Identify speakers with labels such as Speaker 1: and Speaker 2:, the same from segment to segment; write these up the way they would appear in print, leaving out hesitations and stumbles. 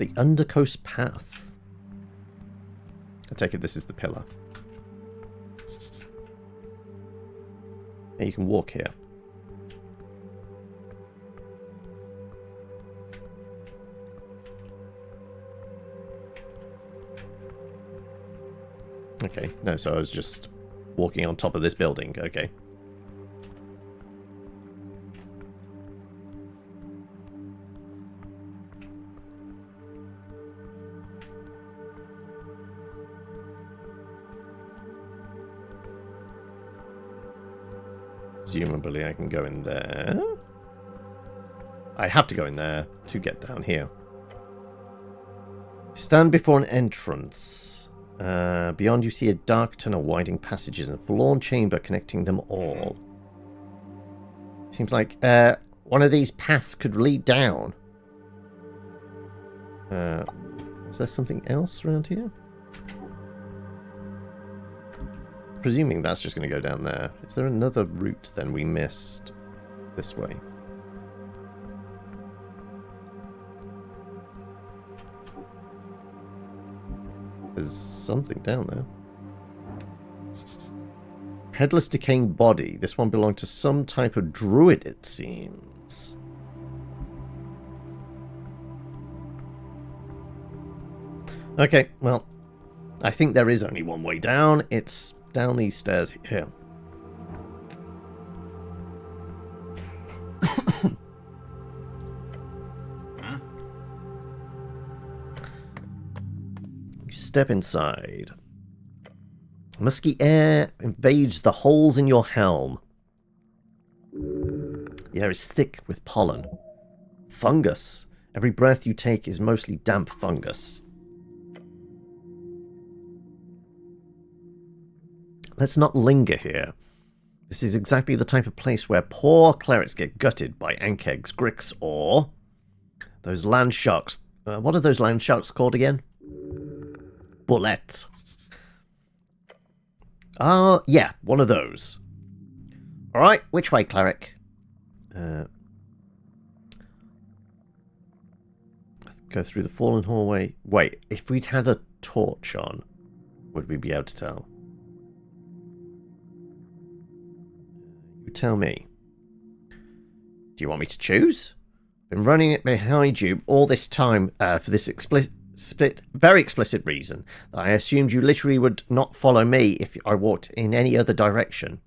Speaker 1: The Undercoast Path. I take it this is the pillar. Yeah, you can walk here. Okay, no, so I was just walking on top of this building. Okay. Presumably I can go in there. I have to go in there to get down here. Stand before an entrance. Beyond you see a dark tunnel winding passages and a forlorn chamber connecting them all. Seems like one of these paths could lead down. Is there something else around here? Presuming that's just going to go down there. Is there another route then we missed this way? There's something down there. Headless decaying body. This one belonged to some type of druid, it seems. Okay, well, I think there is only one way down. It's down these stairs here. You step inside. Musky air invades the holes in your helm. The air is thick with pollen. Fungus. Every breath you take is mostly damp fungus. Let's not linger here. This is exactly the type of place where poor clerics get gutted by ankegs, gricks, or those land sharks. What are those land sharks called again? Bullets. Yeah, one of those. Alright, which way, cleric? Go through the fallen hallway. Wait, if we'd had a torch on, would we be able to tell? You tell me. Do you want me to choose? Been running it behind you all this time for this very explicit reason. I assumed you literally would not follow me if I walked in any other direction.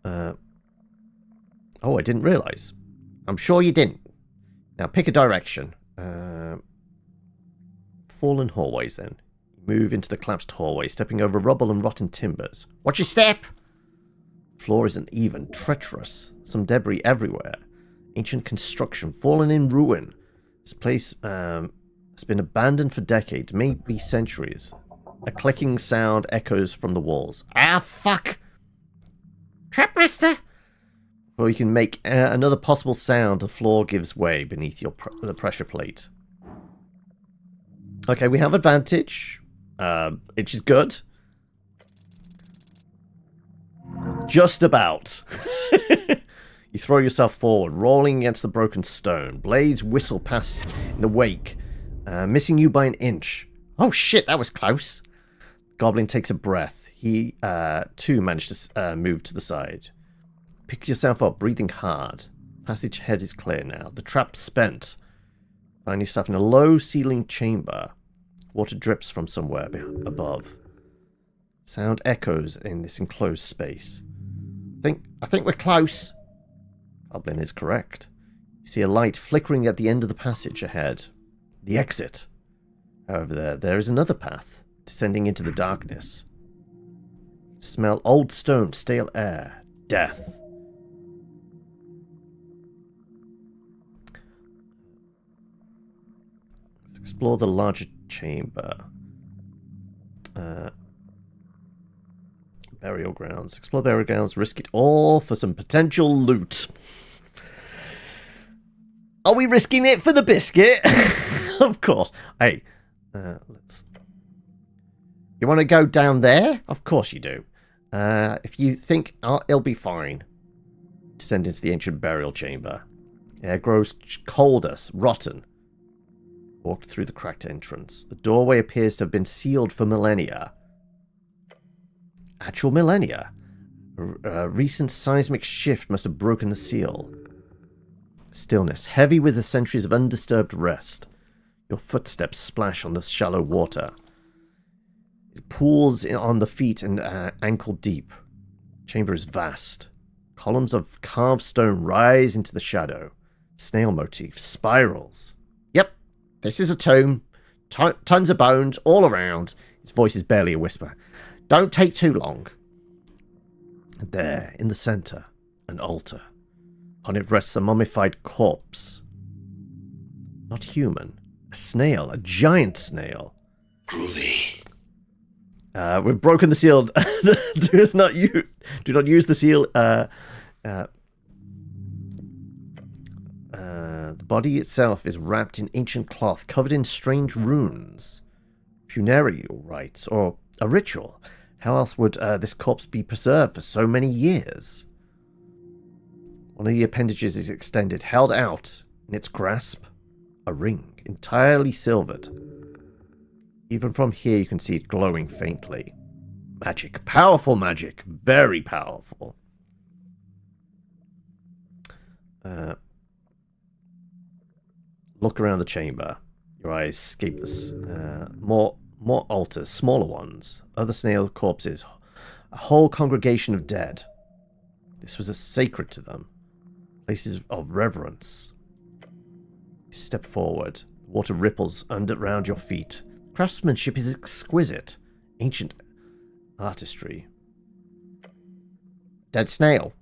Speaker 1: Oh, I didn't realise. I'm sure you didn't. Now pick a direction. Fallen hallways then. Move into the collapsed hallway, stepping over rubble and rotten timbers. Watch your step! Floor isn't even, treacherous. Some debris everywhere. Ancient construction, fallen in ruin. This place has been abandoned for decades, maybe centuries. A clicking sound echoes from the walls. Ah, fuck! Trapmaster! Before you can make another possible sound, the floor gives way beneath the pressure plate. Okay, we have advantage. Which is good. Just about. You throw yourself forward, rolling against the broken stone. Blades whistle past in the wake, missing you by an inch. Oh shit, that was close. Goblin takes a breath. He, too, managed to move to the side. Pick yourself up, breathing hard. Passage ahead is clear now. The trap's spent. Find yourself in a low-ceiling chamber. Water drips from somewhere above. Sound echoes in this enclosed space. I think we're close. Goblin is correct. You see a light flickering at the end of the passage ahead. The exit. However, there is another path, descending into the darkness. Smell old stone, stale air, death. Let's explore the larger chamber. Burial grounds. Explore burial grounds. Risk it all for some potential loot. Are we risking it for the biscuit? Of course. Hey, let's. You want to go down there? Of course you do. If you think it'll be fine, descend into the ancient burial chamber. Air grows colder, rotten. Walked through the cracked entrance. The doorway appears to have been sealed for millennia. Actual millennia? A recent seismic shift must have broken the seal. Stillness, heavy with the centuries of undisturbed rest. Your footsteps splash on the shallow water. It pools on the feet and ankle deep. The chamber is vast. Columns of carved stone rise into the shadow. Snail motif, spirals. Yep, this is a tomb. Tons of bones all around. His voice is barely a whisper. Don't take too long. And there, in the center, an altar. On it rests a mummified corpse. Not human. A snail. A giant snail.
Speaker 2: Groovy.
Speaker 1: We've broken the seal. Do not use the seal. The body itself is wrapped in ancient cloth, covered in strange runes. Funereal rites, or a ritual. How else would this corpse be preserved for so many years? One of the appendages is extended, held out in its grasp. A ring, entirely silvered. Even from here you can see it glowing faintly. Magic. Powerful magic. Very powerful. Look around the chamber. Your eyes escape this. More altars, smaller ones. Other snail corpses. A whole congregation of dead. This was sacred to them. Places of reverence. You step forward. Water ripples around your feet. Craftsmanship is exquisite. Ancient artistry. Dead snail.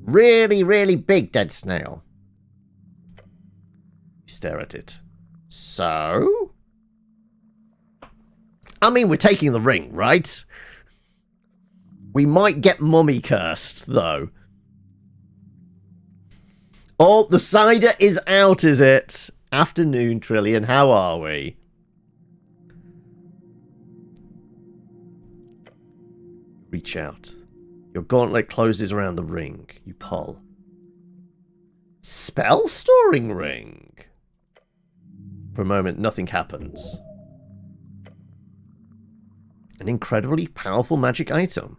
Speaker 1: Really, really big dead snail. You stare at it. So? I mean, we're taking the ring, right? We might get mummy cursed, though. Oh, the cider is out, is it? Afternoon, Trillian. How are we? Reach out. Your gauntlet closes around the ring. You pull. Spell storing ring. For a moment, nothing happens. An incredibly powerful magic item.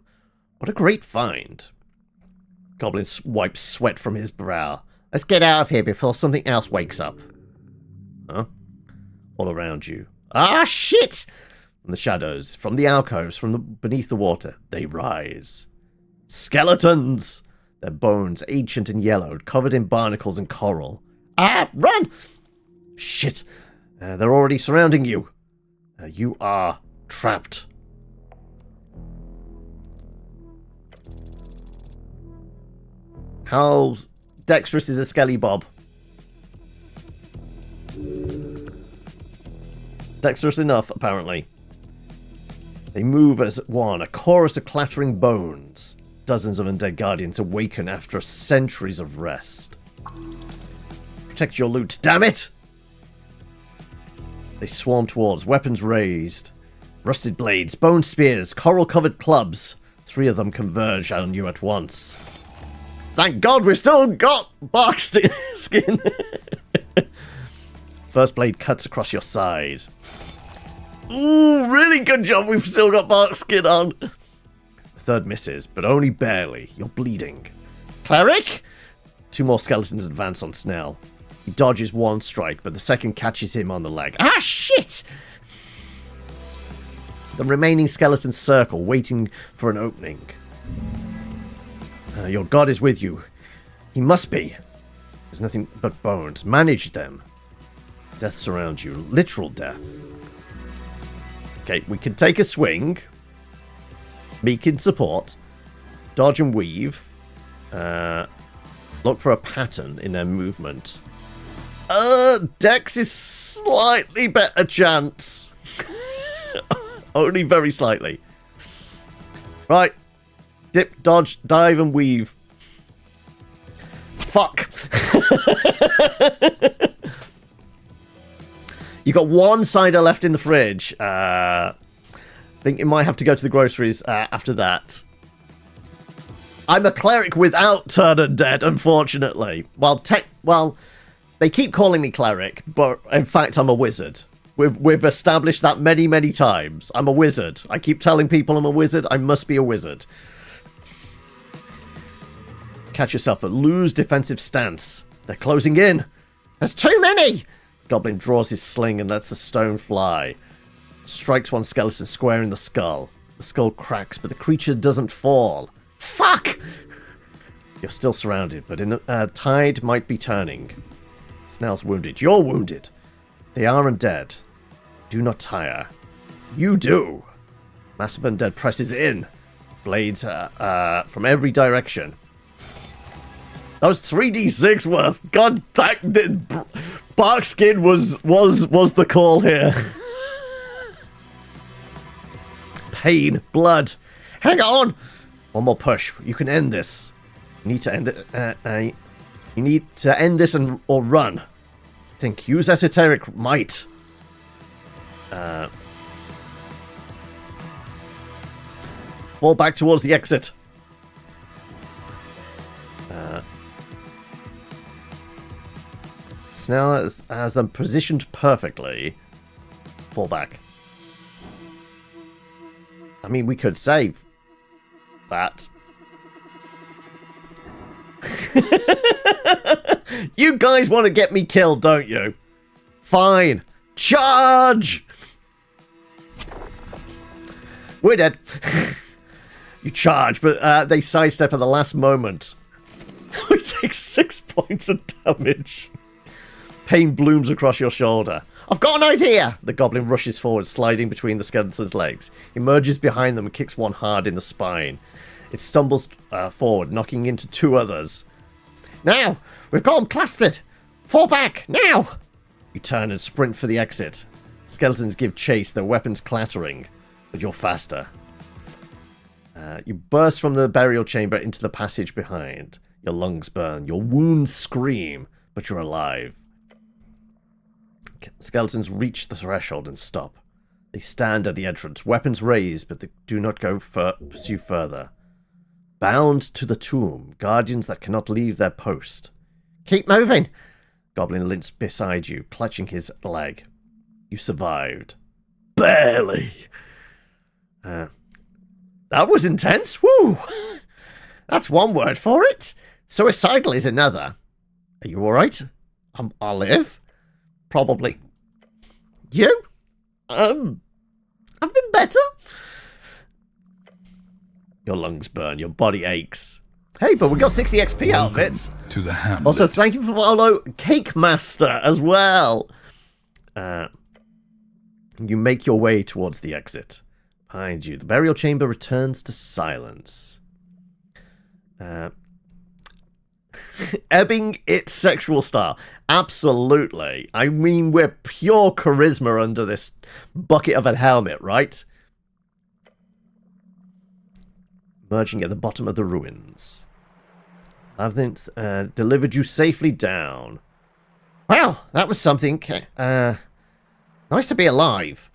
Speaker 1: What a great find. Goblin wipes sweat from his brow. Let's get out of here before something else wakes up. Huh? All around you. Ah, shit! From the shadows, from the alcoves, beneath the water, they rise. Skeletons! Their bones, ancient and yellowed, covered in barnacles and coral. Ah, run! Shit! They're already surrounding you. You are trapped. How dexterous is a Skelly Bob? Dexterous enough, apparently. They move as one, a chorus of clattering bones. Dozens of undead guardians awaken after centuries of rest. Protect your loot, damn it! They swarm towards, weapons raised. Rusted blades, bone spears, coral-covered clubs. 3 of them converge on you at once. Thank God we still got Barkskin! First blade cuts across your side. Ooh, really good job we've still got Barkskin on. The third misses, but only barely. You're bleeding. Cleric? 2 more skeletons advance on Snell. He dodges one strike, but the second catches him on the leg. Ah, shit! The remaining skeletons circle, waiting for an opening. Your god is with you. He must be. There's nothing but bones. Manage them. Death surrounds you. Literal death. Okay, we can take a swing. Meek in support. Dodge and weave. Look for a pattern in their movement. Dex is slightly better chance. Only very slightly. Right. Dip, dodge, dive, and weave. Fuck. You got 1 cider left in the fridge. Think you might have to go to the groceries after that. I'm a cleric without turn undead, unfortunately. Well, they keep calling me cleric, but in fact I'm a wizard. We've established that many, many times. I'm a wizard. I keep telling people I'm a wizard. I must be a wizard. Catch yourself, but lose defensive stance. They're closing in. There's too many! Goblin draws his sling and lets a stone fly. Strikes one skeleton square in the skull. The skull cracks, but the creature doesn't fall. Fuck! You're still surrounded, but tide might be turning. Snell's wounded. You're wounded. They are undead. Do not tire. You do. Massive undead presses in. Blades from every direction. That was 3d6 worth. God, Barkskin was the call here. Pain, blood. Hang on. One more push. You can end this. You need to end it. You need to end this or run. Think. Use esoteric might. Fall back towards the exit. Snell has them positioned perfectly. Fall back. I mean, we could save that. You guys want to get me killed, don't you? Fine. Charge! We're dead. You charge, but they sidestep at the last moment. We take 6 points of damage. Pain blooms across your shoulder. I've got an idea! The goblin rushes forward, sliding between the skeleton's legs. He emerges behind them and kicks one hard in the spine. It stumbles forward, knocking into two others. Now! We've got them clustered! Fall back! Now! You turn and sprint for the exit. Skeletons give chase, their weapons clattering. But you're faster. You burst from the burial chamber into the passage behind. Your lungs burn, your wounds scream, but you're alive. Skeletons reach the threshold and stop. They stand at the entrance, weapons raised, but they do not pursue further. Bound to the tomb, guardians that cannot leave their post. Keep moving! Goblin limps beside you, clutching his leg. You survived. Barely! That was intense, woo! That's one word for it. Suicidal is another. Are you alright? I'll live. Probably. You? I've been better. Your lungs burn, your body aches. Hey, but we got 60 XP out of it.
Speaker 2: To the hamlet.
Speaker 1: Also, thank you for follow Cake Master as well. You make your way towards the exit. Behind you, the burial chamber returns to silence. Ebbing its sexual style. Absolutely. I mean, we're pure charisma under this bucket of a helmet, right? Emerging at the bottom of the ruins. I've delivered you safely down. Well, that was something. Nice to be alive.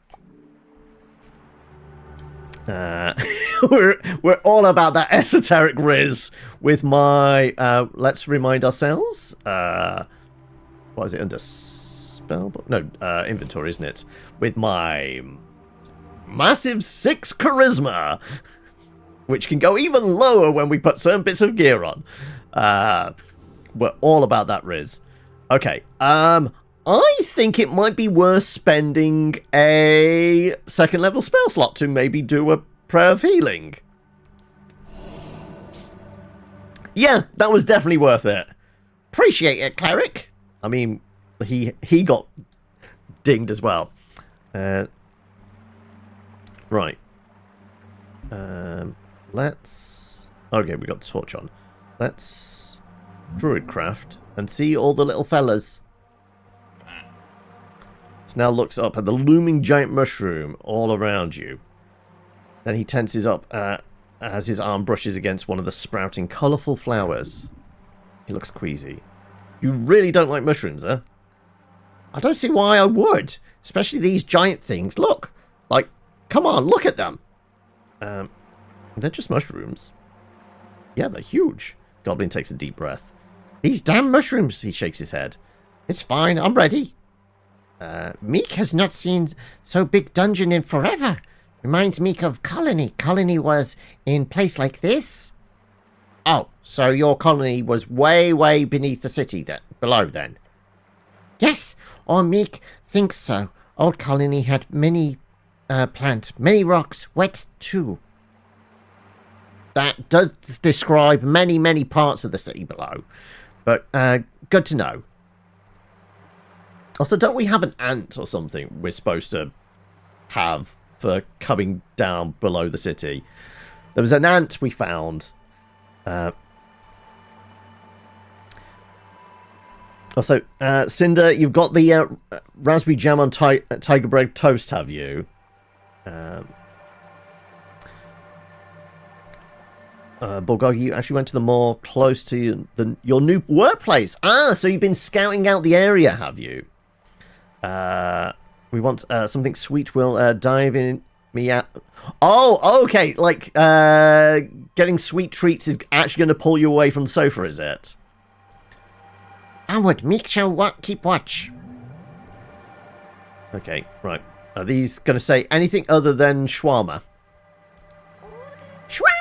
Speaker 1: We're all about that esoteric riz with my let's remind ourselves what is it under spell book? No, inventory, isn't it? With my massive 6 charisma, which can go even lower when we put certain bits of gear on. We're all about that riz. Okay, I think it might be worth spending a 2nd level spell slot to maybe do a prayer of healing. Yeah, that was definitely worth it. Appreciate it, cleric. I mean, he got dinged as well. Right. Let's... Okay, we got the torch on. Let's druidcraft and see all the little fellas. Snell looks up at the looming giant mushroom all around you. Then he tenses up as his arm brushes against one of the sprouting colourful flowers. He looks queasy. You really don't like mushrooms, huh? I don't see why I would. Especially these giant things. Look. Like, come on, look at them. They're just mushrooms. Yeah, they're huge. Goblin takes a deep breath. These damn mushrooms, he shakes his head. It's fine, I'm ready. Meek has not seen so big dungeon in forever. Reminds Meek of Colony. Colony was in place like this. Oh, so your colony was way, way beneath the city then, below then? Yes, or Meek thinks so. Old Colony had many plants, many rocks, wet too. That does describe many, many parts of the city below. But good to know. Also, don't we have an ant or something we're supposed to have for coming down below the city? There was an ant we found. Also, Cinder, you've got the raspberry jam on tiger bread toast, have you? Bulgog, you actually went to the mall close to your new workplace. Ah, so you've been scouting out the area, have you? We want something sweet. We'll dive in me at... Oh, okay. Like, getting sweet treats is actually going to pull you away from the sofa, is it? Onward, Meek shall keep watch. Okay, right. Are these going to say anything other than shawarma? Shawarma!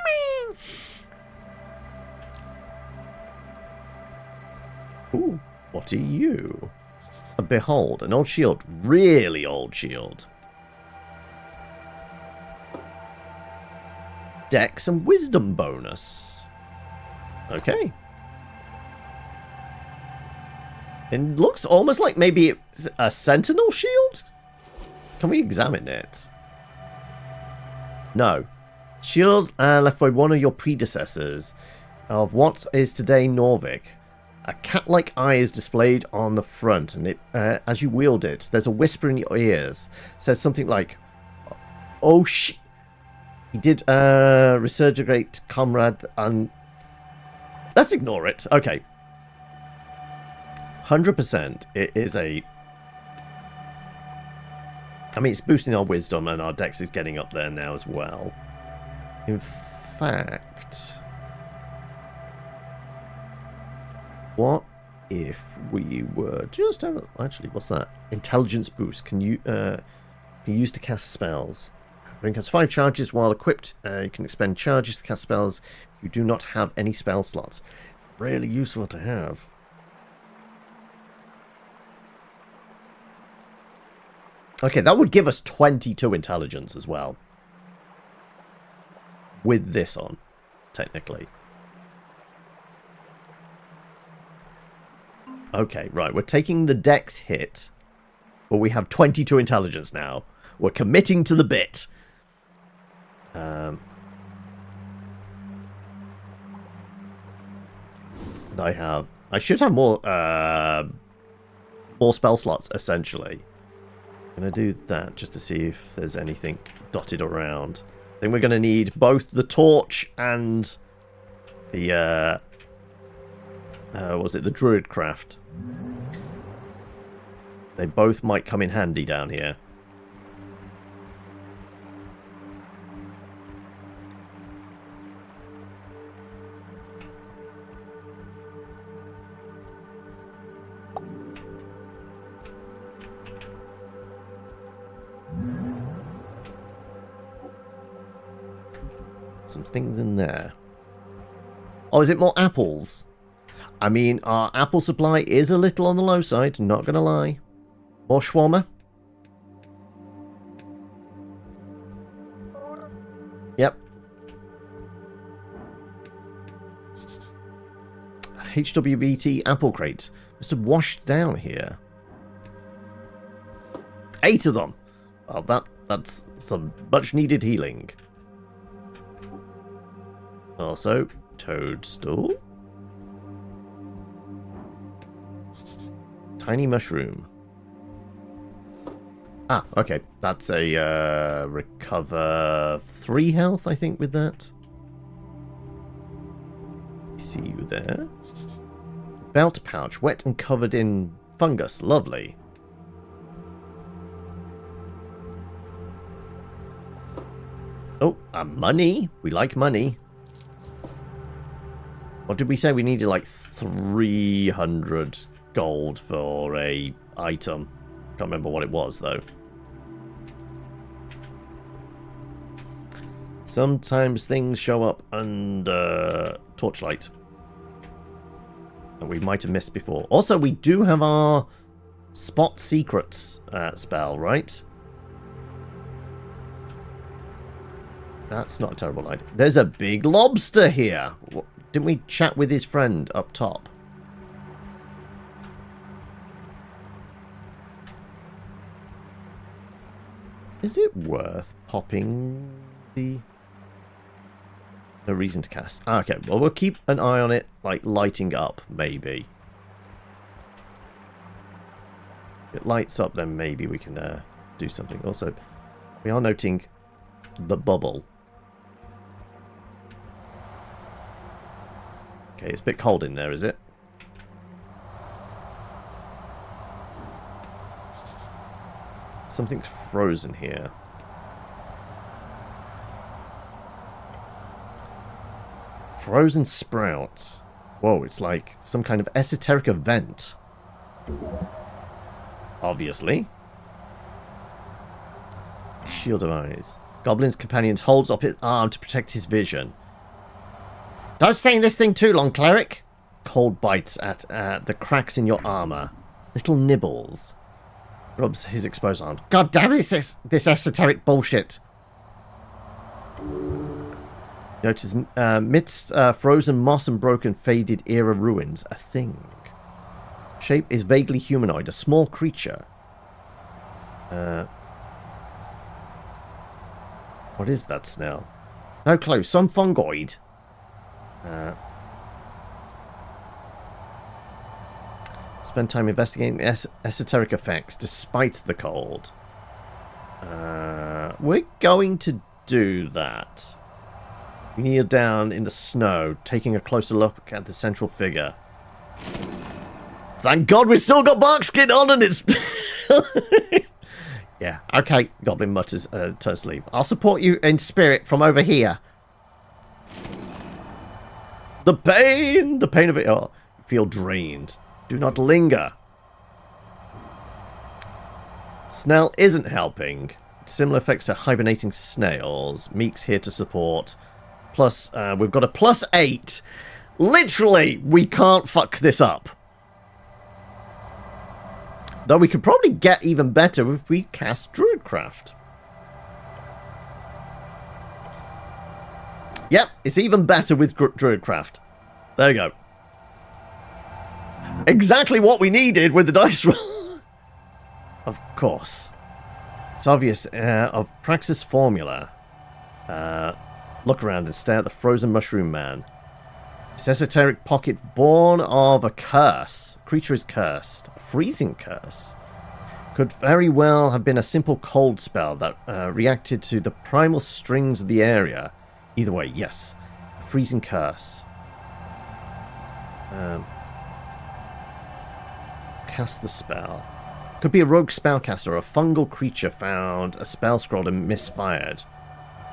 Speaker 1: Ooh, what are you? Behold, an old shield. Really old shield. Dex and wisdom bonus. Okay. It looks almost like maybe it's a sentinel shield? Can we examine it? No. Shield left by one of your predecessors of what is today Norvik. A cat-like eye is displayed on the front, and it, as you wield it, there's a whisper in your ears. It says something like, "Oh shit!" He did resurgate, comrade, and let's ignore it. Okay, 100%. It is a. I mean, it's boosting our wisdom, and our dex is getting up there now as well. In fact. What if we were just actually? What's that? Intelligence boost. Can you be used to cast spells? Ring has 5 charges while equipped. You can expend charges to cast spells. You do not have any spell slots. Really useful to have. Okay, that would give us 22 intelligence as well. With this on, technically. Okay, right, we're taking the dex hit, but we have 22 intelligence now. We're committing to the bit. And I should have more spell slots, essentially. I'm going to do that just to see if there's anything dotted around. I think we're going to need both the torch and the... was it the Druidcraft? They both might come in handy down here. Some things in there. Oh, is it more apples? I mean, our apple supply is a little on the low side, not gonna lie. More shawarma? Yep. HWBT apple crate. Must have washed down here. 8 of them! Well, that's some much needed healing. Also, toadstool. Tiny mushroom. Ah, okay. That's a recover 3 health, I think, with that. See you there. Belt pouch, wet and covered in fungus. Lovely. Oh, money. We like money. What did we say? We needed like 300 gold for a item. Can't remember what it was though. Sometimes things show up under torchlight that we might have missed before. Also, we do have our spot secrets spell, right? That's not a terrible idea. There's a big lobster here. Didn't we chat with his friend up top? Is it worth popping the... No reason to cast. Okay, well, we'll keep an eye on it, like, lighting up, maybe. If it lights up, then maybe we can do something. Also, we are noting the bubble. Okay, it's a bit cold in there, is it? Something's frozen here. Frozen sprouts. Whoa, it's like some kind of esoteric event. Obviously. Shield of eyes. Goblin's companion holds up his arm to protect his vision. Don't stay in this thing too long, cleric. Cold bites at the cracks in your armor. Little nibbles. Rubs his exposed arm. God damn it, this esoteric bullshit. Notice midst frozen moss and broken faded era ruins, a thing. Shape is vaguely humanoid, a small creature. What is that, Snell? No clue, some fungoid. Spend time investigating esoteric effects despite the cold. We're going to do that. We kneel down in the snow, taking a closer look at the central figure. Thank God we've still got Barkskin on and it's... Yeah, okay, Goblin mutters to sleep. I'll support you in spirit from over here. The pain of it. Oh, feel drained. Do not linger. Snell isn't helping. Similar effects to hibernating snails. Meek's here to support. Plus, we've got a +8. Literally, we can't fuck this up. Though we could probably get even better if we cast Druidcraft. Yep, it's even better with Druidcraft. There you go. Exactly what we needed with the dice roll. Of course. It's obvious. Of Praxis formula. Look around and stare at the frozen mushroom man. This esoteric pocket born of a curse. Creature is cursed. A freezing curse. Could very well have been a simple cold spell that reacted to the primal strings of the area. Either way, yes. A freezing curse. Cast the spell. Could be a rogue spellcaster or a fungal creature found a spell scroll and misfired.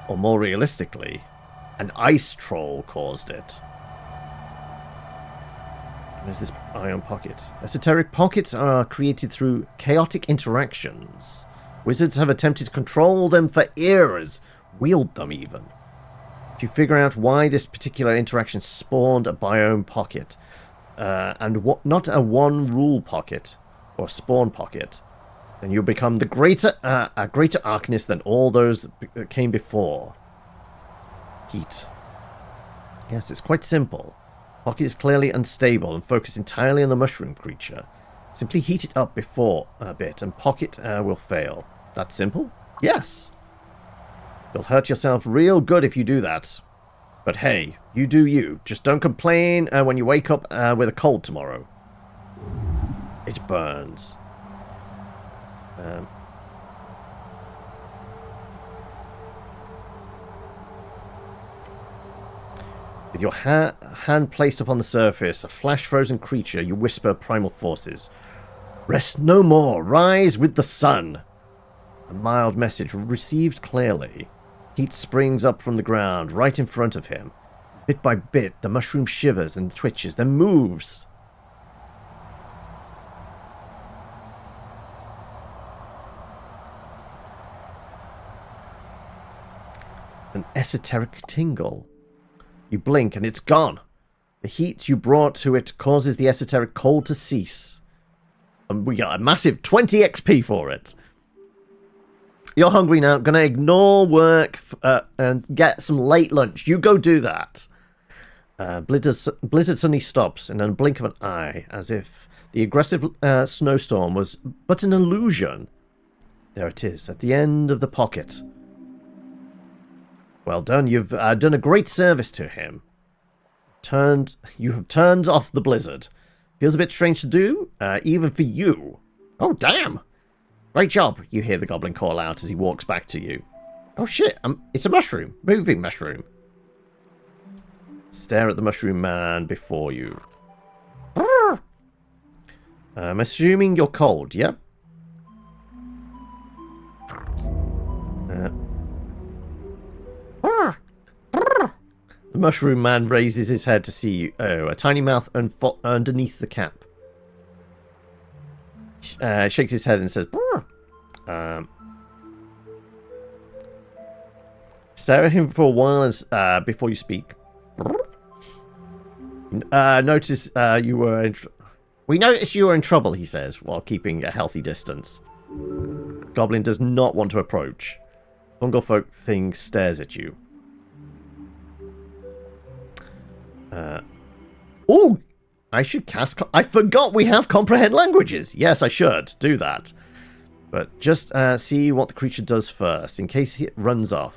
Speaker 1: Or more realistically, an ice troll caused it. Where's this iron pocket? Esoteric pockets are created through chaotic interactions. Wizards have attempted to control them for eras, wield them even. If you figure out why this particular interaction spawned a biome pocket, and not a one-rule pocket, or spawn pocket, then you'll become a greater arcanist than all those that came before. Heat. Yes, it's quite simple. Pocket is clearly unstable and focused entirely on the mushroom creature. Simply heat it up before a bit and Pocket will fail. That simple? Yes. You'll hurt yourself real good if you do that. But hey, you do you. Just don't complain when you wake up with a cold tomorrow. It burns. With your hand placed upon the surface, a flash-frozen creature, you whisper primal forces. Rest no more, rise with the sun. A mild message received clearly. Heat springs up from the ground, right in front of him. Bit by bit, the mushroom shivers and twitches, then moves. An esoteric tingle. You blink and it's gone. The heat you brought to it causes the esoteric cold to cease. And we got a massive 20 XP for it. You're hungry now. Gonna ignore work and get some late lunch. You go do that. Blizzard suddenly stops in a blink of an eye, as if the aggressive snowstorm was but an illusion. There it is, at the end of the pocket. Well done, you've done a great service to him. You have turned off the blizzard. Feels a bit strange to do, even for you. Oh, damn! Great job, you hear the goblin call out as he walks back to you. Oh shit, it's a mushroom. Moving mushroom. Stare at the mushroom man before you. I'm assuming you're cold, yeah? The mushroom man raises his head to see you. Oh, a tiny mouth underneath the cap. Shakes his head and says, stare at him for a while before you speak. Notice you were in we noticed you were in trouble, he says, while keeping a healthy distance. Goblin does not want to approach. Fungal folk thing stares at you. Oh! I should cast... I forgot we have comprehend languages! Yes, I should do that. But just see what the creature does first, in case it runs off.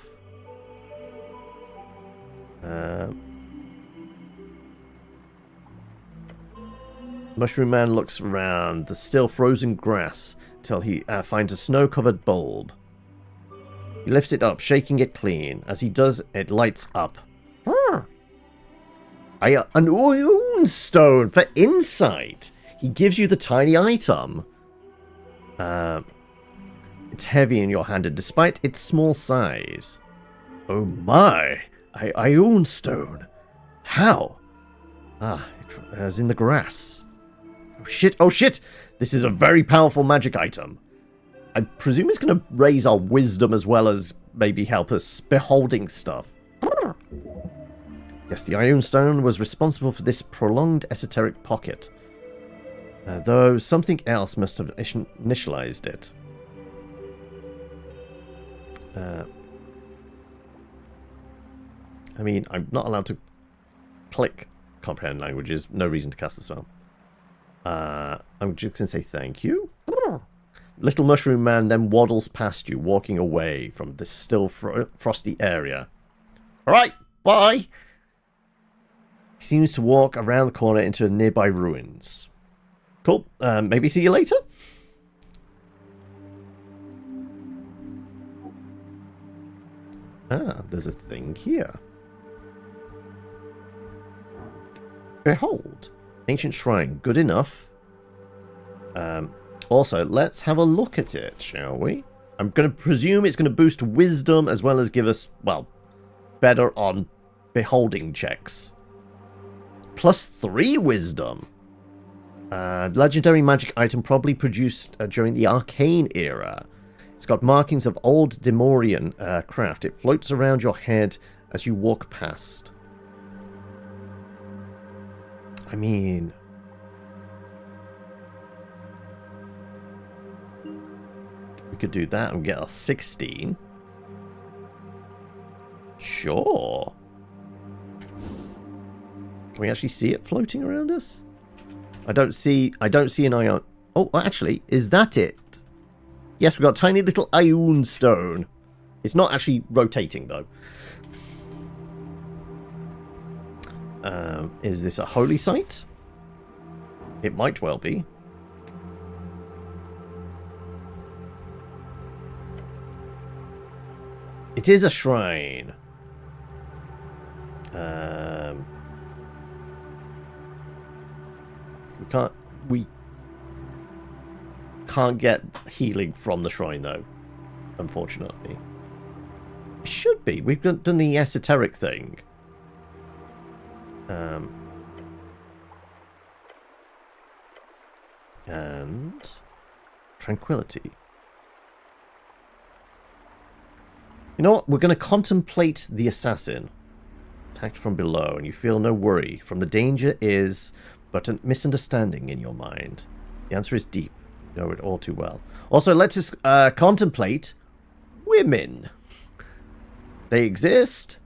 Speaker 1: Mushroom Man looks around the still frozen grass till he finds a snow-covered bulb. He lifts it up, shaking it clean. As he does, it lights up. An Own Stone for insight. He gives you the tiny item. It's heavy in your hand, and despite its small size. Oh my! Ion Stone. How? Ah, it was in the grass. Oh shit, oh shit! This is a very powerful magic item. I presume it's going to raise our wisdom as well as maybe help us beholding stuff. Yes, the Ion Stone was responsible for this prolonged esoteric pocket. Though something else must have initialized it. I mean, I'm not allowed to click comprehend languages. No reason to cast the spell. I'm just going to say thank you. Little Mushroom Man then waddles past you, walking away from this still frosty area. Alright, bye! He seems to walk around the corner into nearby ruins. Cool. Maybe see you later? Ah, there's a thing here. Behold. Ancient shrine. Good enough. Also, let's have a look at it, shall we? I'm going to presume it's going to boost wisdom as well as give us, well, better on beholding checks. +3 wisdom. Legendary magic item probably produced during the Arcane era. It's got markings of old Demorian craft. It floats around your head as you walk past. I mean... we could do that and get a 16. Sure. Can we actually see it floating around us? I don't see an ion. Oh, actually, is that it? Yes, we've got a tiny little Ion Stone. It's not actually rotating, though. Is this a holy site? It might well be. It is a shrine. We can't get healing from the shrine, though, unfortunately. It should be. We've done the esoteric thing. And tranquility. You know what? We're going to contemplate the assassin. Attacked from below, and you feel no worry. From the danger is but a misunderstanding in your mind. The answer is deep. You know it all too well. Also, let us contemplate women. They exist.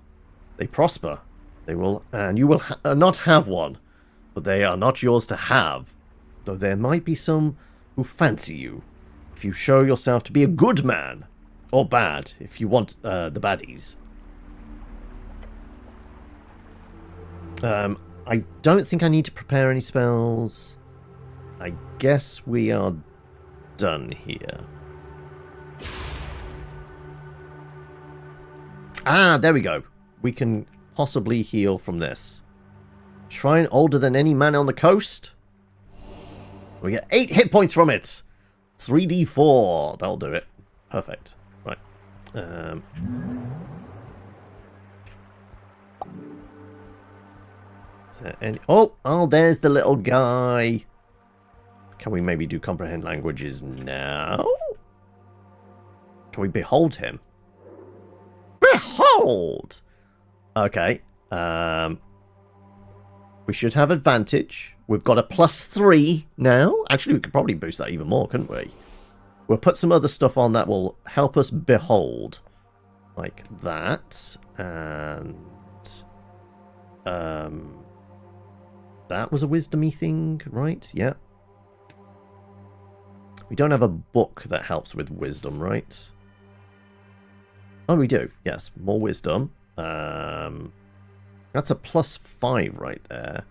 Speaker 1: They prosper. They will, and you will not have one, but they are not yours to have. Though there might be some who fancy you, if you show yourself to be a good man, or bad, if you want the baddies. I don't think I need to prepare any spells. I guess we are done here. Ah, there we go. We can possibly heal from this. Shrine older than any man on the coast. We get 8 hit points from it. 3d4. That'll do it. Perfect. Right. Is there any... Oh, there's the little guy. Can we maybe do comprehend languages now? Can we behold him? Behold! Okay. We should have advantage. We've got a +3 now. Actually, we could probably boost that even more, couldn't we? We'll put some other stuff on that will help us behold. Like that. And... that was a wisdom-y thing, right? Yeah. We don't have a book that helps with wisdom, right? Oh, we do. Yes, more wisdom. That's a +5 right there.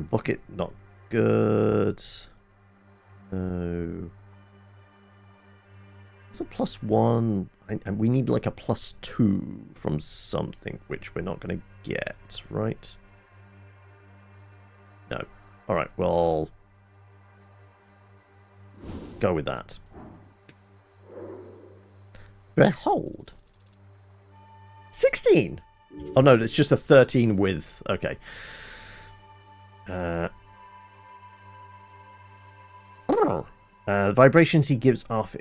Speaker 1: Bucket, not good. No. It's a +1. And we need like a +2 from something, which we're not going to get, right? No. Alright, well... go with that. Behold. 16! Oh no, it's just a 13 with... okay. The vibrations he gives off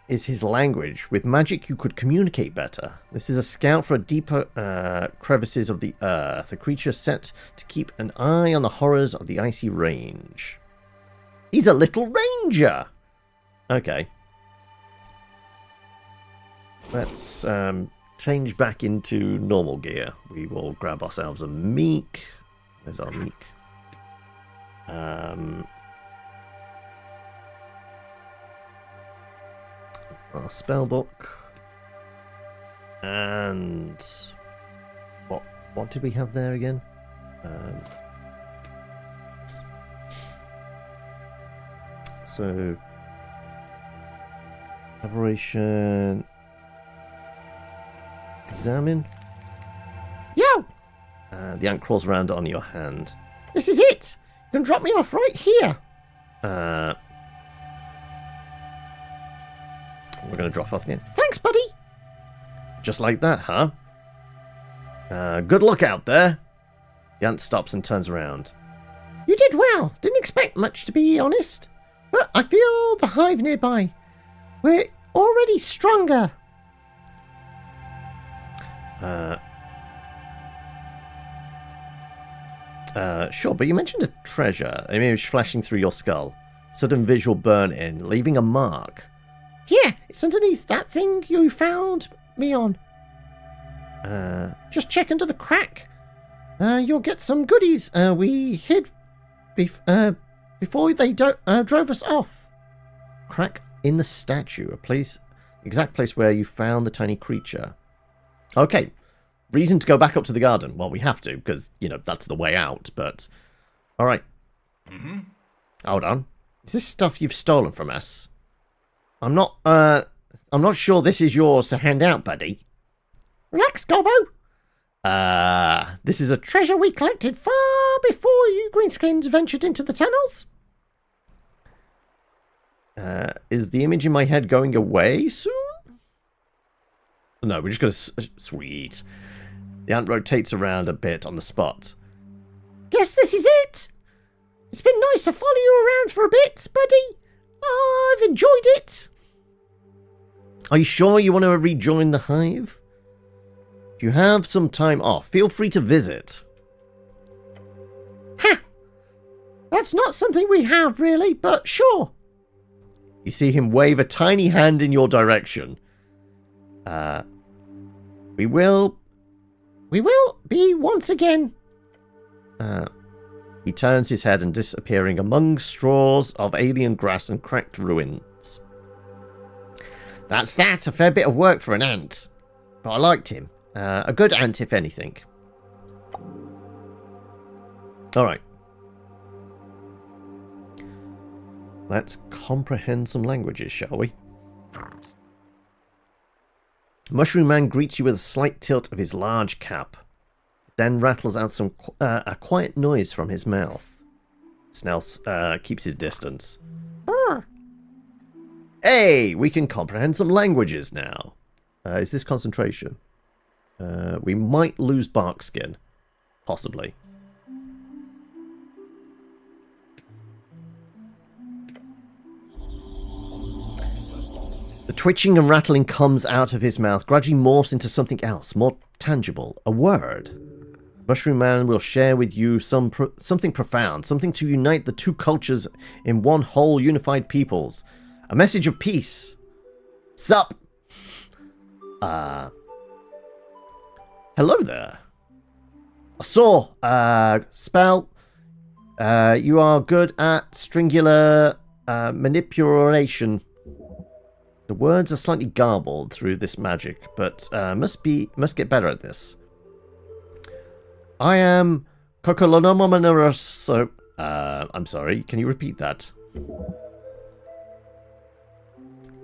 Speaker 1: is his language. With magic you could communicate better. This is a scout for deeper crevices of the earth. A creature set to keep an eye on the horrors of the icy range. He's a little ranger! Okay. Let's change back into normal gear. We will grab ourselves a meek. There's our meek. Our spell book. And what did we have there again? So aberration. Examine. Yo! The ant crawls around on your hand. This is it! You can drop me off right here! We're going to drop off again. Thanks, buddy! Just like that, huh? Good luck out there! The ant stops and turns around. You did well. Didn't expect much, to be honest. But I feel the hive nearby. We're already stronger. Sure, but you mentioned a treasure, an image flashing through your skull. Sudden visual burn in, leaving a mark. Yeah, it's underneath that thing you found me on. Just check under the crack. You'll get some goodies we hid before they drove us off. Crack in the statue, exact place where you found the tiny creature. Okay. Reason to go back up to the garden. Well, we have to, because, you know, that's the way out, but... Alright. Hold on. Is this stuff you've stolen from us? I'm not sure this is yours to hand out, buddy. Relax, Gobbo. This is a treasure we collected far before you greenskins ventured into the tunnels. Is the image in my head going away soon? No, we're just going to... Sweet. The ant rotates around a bit on the spot.
Speaker 2: guess this is it. It's been nice to follow you around for a bit, buddy. I've enjoyed it.
Speaker 1: Are you sure you want to rejoin the hive? If you have some time off, feel free to visit.
Speaker 2: Ha! That's not something we have, really, but sure.
Speaker 1: You see him wave a tiny hand in your direction. We will
Speaker 2: be once again.
Speaker 1: He turns his head and disappearing among straws of alien grass and cracked ruins.
Speaker 2: That's that. A fair bit of work for an ant. But I liked him. A good ant, if anything.
Speaker 1: Alright. Let's comprehend some languages, shall we? Mushroom Man greets you with a slight tilt of his large cap, then rattles out a quiet noise from his mouth. Snell keeps his distance. Hey, we can comprehend some languages now. Is this concentration? We might lose Barkskin. Possibly. The twitching and rattling comes out of his mouth, gradually morphs into something else, more tangible. A word. Mushroom Man will share with you something profound, something to unite the two cultures in one whole unified peoples. A message of peace. Sup? Hello there. I saw, spell. You are good at stringular manipulation. The words are slightly garbled through this magic, but must get better at this. I am Kokolonomomanaraso. I'm sorry, can you repeat that?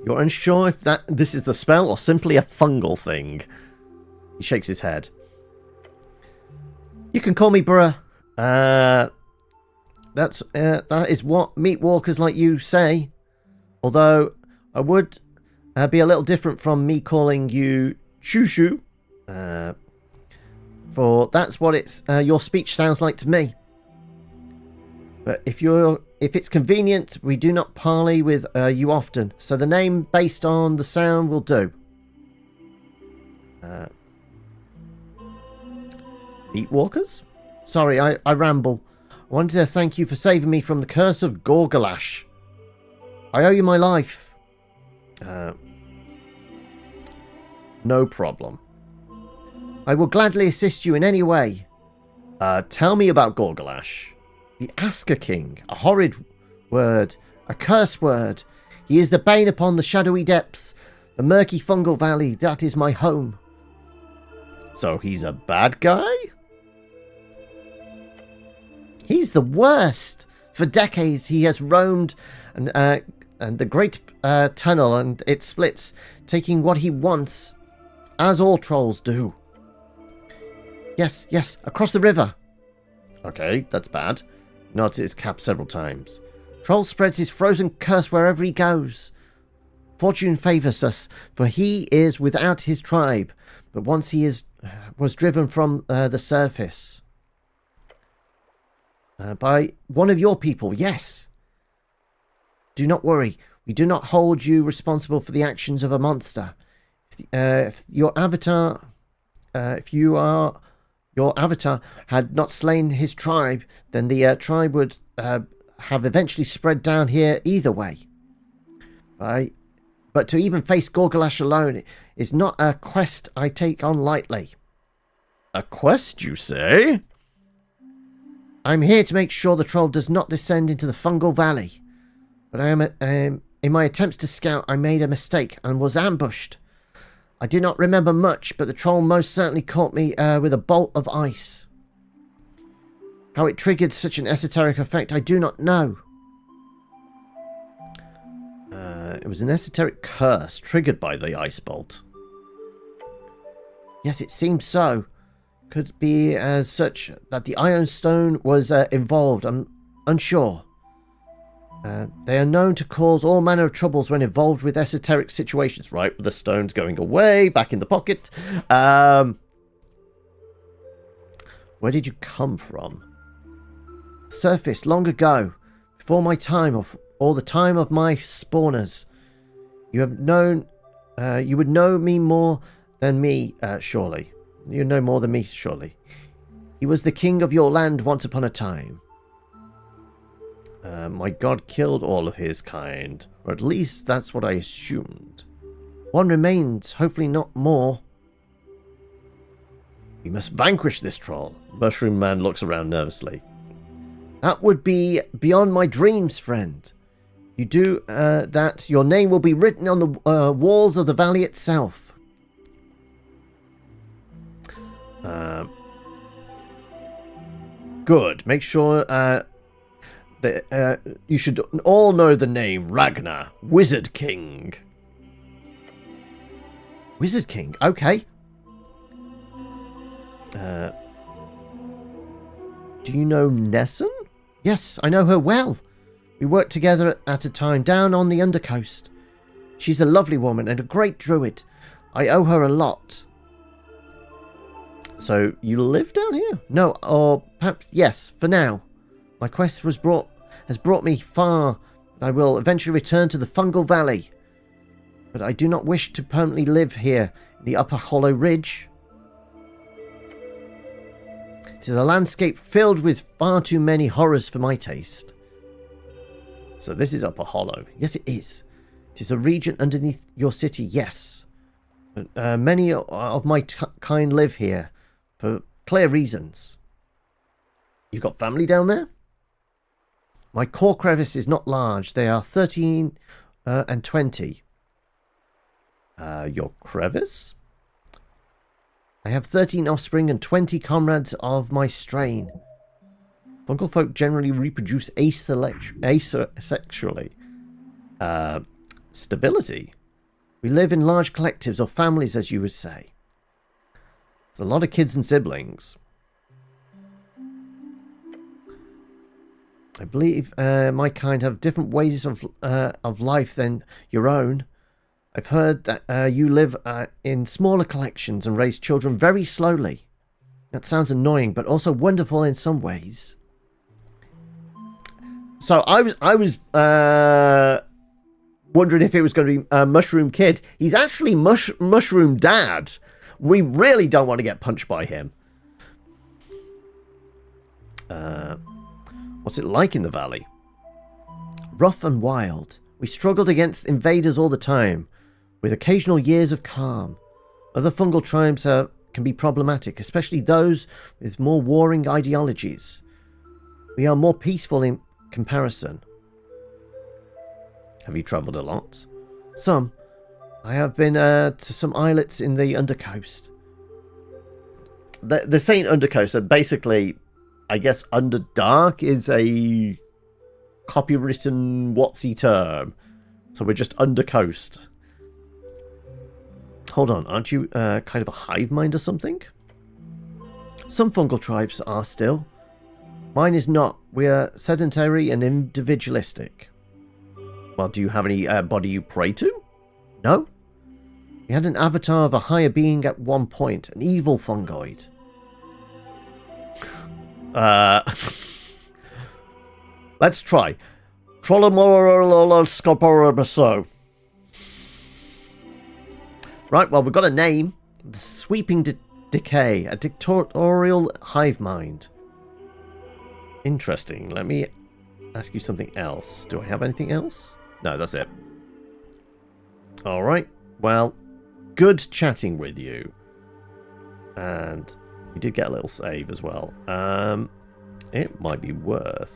Speaker 1: You're unsure if this is the spell or simply a fungal thing. He shakes his head. You can call me bruh. That is what meat walkers like you say. Although I would be a little different from me calling you shoo-shoo. For that's what your speech sounds like to me. But if it's convenient, we do not parley with you often, so the name based on the sound will do. Meat walkers? Sorry, I ramble. I wanted to thank you for saving me from the curse of Gorgalash. I owe you my life. No problem. I will gladly assist you in any way. Tell me about Gorgalash. The Asker King, a horrid word, a curse word. He is the bane upon the shadowy depths, the murky fungal valley, that is my home. So he's a bad guy? He's the worst. For decades he has roamed and the great tunnel and its splits, taking what he wants, as all trolls do. Yes, across the river. Okay, that's bad. Nods his cap several times. Troll spreads his frozen curse wherever he goes. Fortune favours us, for he is without his tribe, but once he was driven from the surface. By one of your people, yes. Do not worry, we do not hold you responsible for the actions of a monster. If your avatar had not slain his tribe, then the tribe would have eventually spread down here either way. But to even face Gorgalash alone is not a quest I take on lightly. A quest, you say? I'm here to make sure the troll does not descend into the fungal valley. But in my attempts to scout, I made a mistake and was ambushed. I do not remember much, but the troll most certainly caught me with a bolt of ice. How it triggered such an esoteric effect, I do not know. It was an esoteric curse triggered by the ice bolt. Yes, it seems so. Could be as such that the Iron Stone was involved. I'm unsure. They are known to cause all manner of troubles when involved with esoteric situations, right? With the stones going away, back in the pocket. Where did you come from?
Speaker 2: surfaced long ago, before my time or the time of my spawners. You would know me more than me, surely. You know more than me, surely. He was the king of your land once upon a time. My god killed all of his kind, or at least that's what I assumed. One remains, hopefully not more. We must vanquish this troll. Mushroom Man looks around nervously. That would be beyond my dreams, friend. You do that, your name will be written on the walls of the valley itself. Good. Make sure that you should all know the name Ragnar, Wizard King. Wizard King, okay. Do you know Nessun? Yes, I know her well. We worked together at a time down on the Undercoast. She's a lovely woman and a great druid. I owe her a lot. So, you live down here? No, or perhaps, yes, for now. My quest has brought me far, and I will eventually return to the Fungal Valley. But I do not wish to permanently live here in the Upper Hollow Ridge. It is a landscape filled with far too many horrors for my taste. So this is Upper Hollow. Yes, it is. It is a region underneath your city, yes. But many of my kind live here for clear reasons. You've got family down there? My core crevice is not large. They are 13 and 20. Your crevice? I have 13 offspring and 20 comrades of my strain. Fungal folk generally reproduce asexually. Stability. We live in large collectives or families, as you would say. There's a lot of kids and siblings. I believe my kind have different ways of life than your own. I've heard that you live in smaller collections and raise children very slowly. That sounds annoying, but also wonderful in some ways. So I was wondering if it was going to be Mushroom Kid. He's actually Mushroom Dad. We really don't want to get punched by him. What's it like in the valley? Rough and wild. We struggled against invaders all the time, with occasional years of calm. Other fungal tribes can be problematic, especially those with more warring ideologies. We are more peaceful in comparison. Have you travelled a lot? Some. I have been to some islets in the Undercoast. They're saying Undercoast, so basically, I guess Underdark is a copywritten whatsy term. So we're just Undercoast. Hold on, aren't you kind of a hive mind or something? Some fungal tribes are still. Mine is not. We are sedentary and individualistic. Well, do you have any body you pray to? No. We had an avatar of a higher being at one point, an evil fungoid. Let's try. Trollomoroloscoporobaso. Right, well, we've got a name. The Sweeping Decay, a dictatorial hive mind. Interesting. Let me ask you something else. Do I have anything else? No, that's it. Alright, well, good chatting with you. And we did get a little save as well. It might be worth...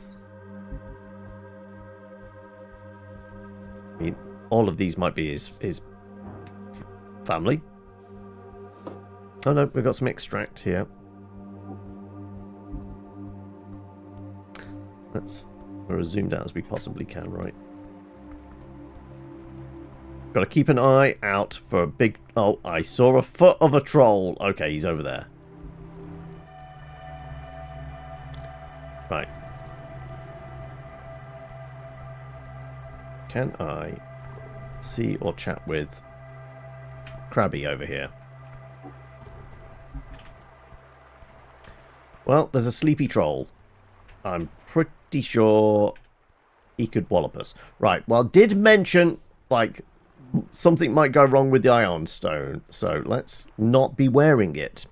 Speaker 2: I mean, all of these might be his family. Oh no, we've got some extract here. We're as zoomed out as we possibly can, right? Got to keep an eye out for a big... Oh, I saw a foot of a troll. Okay, he's over there. Right. Can I see or chat with Krabby over here? Well, there's a sleepy troll.
Speaker 1: I'm pretty sure he could wallop us. Right, well, did mention, like, something might go wrong with the Ion Stone, so let's not be wearing it.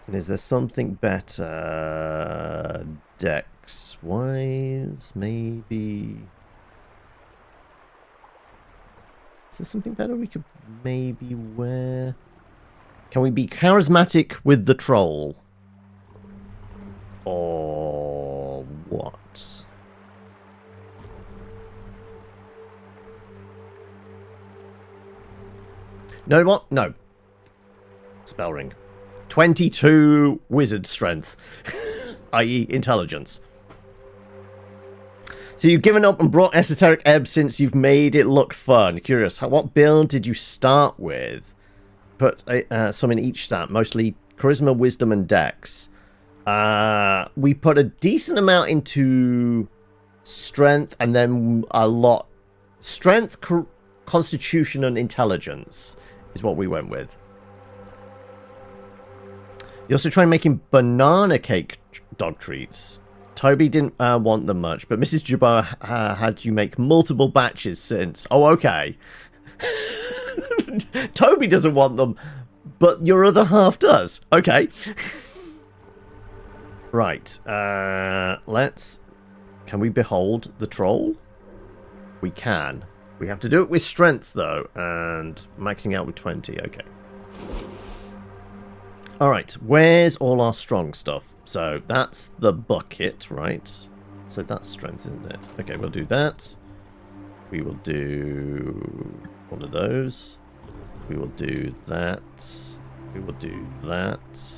Speaker 1: And is there something better? Dex-wise, maybe... Is there something better we could maybe wear? Can we be charismatic with the troll? Or what? No, what? No. Spell ring. 22 wizard strength, i.e. intelligence. So you've given up and brought Esoteric Ebb since you've made it look fun. Curious, what build did you start with? Put some in each stat, mostly charisma, wisdom, and dex. We put a decent amount into strength, and then a lot... Strength, constitution, and intelligence is what we went with. You also tried making banana cake dog treats. Toby didn't want them much, but Mrs. Jabbar had you make multiple batches since. Oh, okay. Toby doesn't want them, but your other half does. Okay. Right. Let's... Can we behold the troll? We can. We have to do it with strength, though, and maxing out with 20. Okay. Alright, where's all our strong stuff? So, that's the bucket, right? So that's strength, isn't it? Okay, we'll do that. We will do one of those. We will do that. We will do that.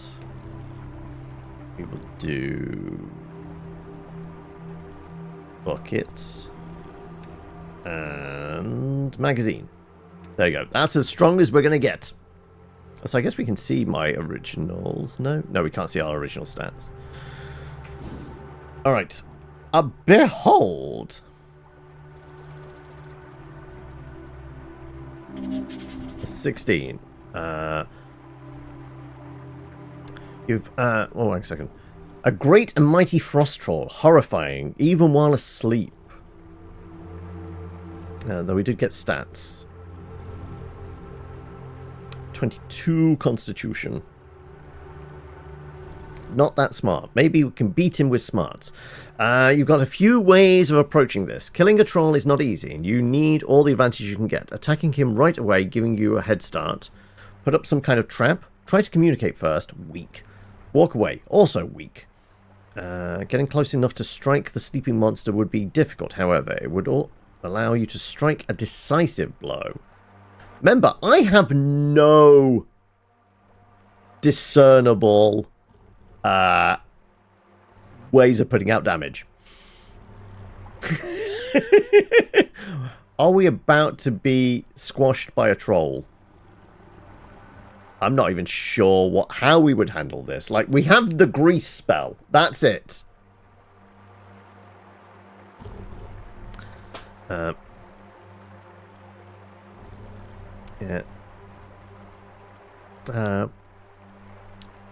Speaker 1: We will do... bucket. And magazine. There you go. That's as strong as we're going to get. So I guess we can see my originals. No, we can't see our original stats. Alright. Behold. A 16. You've, oh, wait a second. A great and mighty frost troll. Horrifying, even while asleep. Though we did get stats. 22 constitution. Not that smart. Maybe we can beat him with smarts. You've got a few ways of approaching this. Killing a troll is not easy, and you need all the advantage you can get. Attacking him right away, giving you a head start. Put up some kind of trap. Try to communicate first. Weak. Walk away. Also weak. Getting close enough to strike the sleeping monster would be difficult, however. It would allow you to strike a decisive blow. Remember, I have no discernible ways of putting out damage. Are we about to be squashed by a troll? I'm not even sure how we would handle this. Like, we have the grease spell. That's it. Yeah.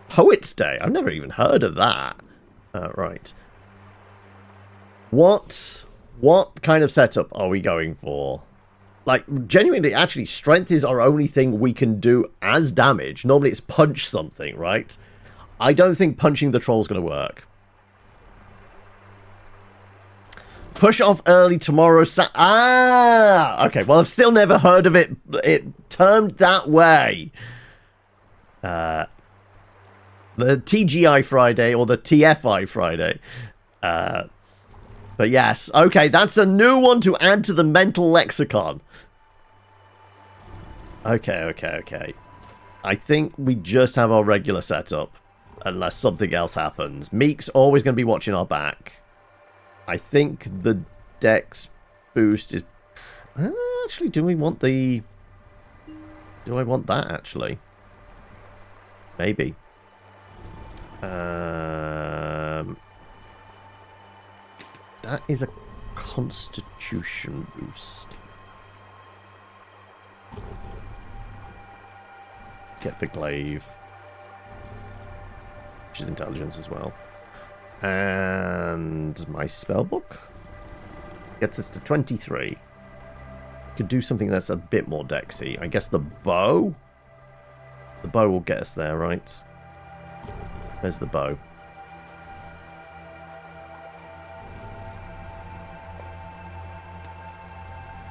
Speaker 1: Poets' Day. I've never even heard of that. Right. What kind of setup are we going for? Like, genuinely, actually, strength is our only thing we can do as damage. Normally it's punch something, right? I don't think punching the troll's going to work. Push off early tomorrow. Okay. Well, I've still never heard of it termed that way. The TGI Friday or the TFI Friday. But yes, okay, that's a new one to add to the mental lexicon. Okay. I think we just have our regular setup, unless something else happens. Meek's always going to be watching our back. I think the dex boost is... Actually, do we want the... Do I want that, actually? Maybe. That is a constitution boost. Get the glaive. which is intelligence as well. And my spellbook gets us to 23. Could do something that's a bit more dexy. I guess the bow? The bow will get us there, right? There's the bow.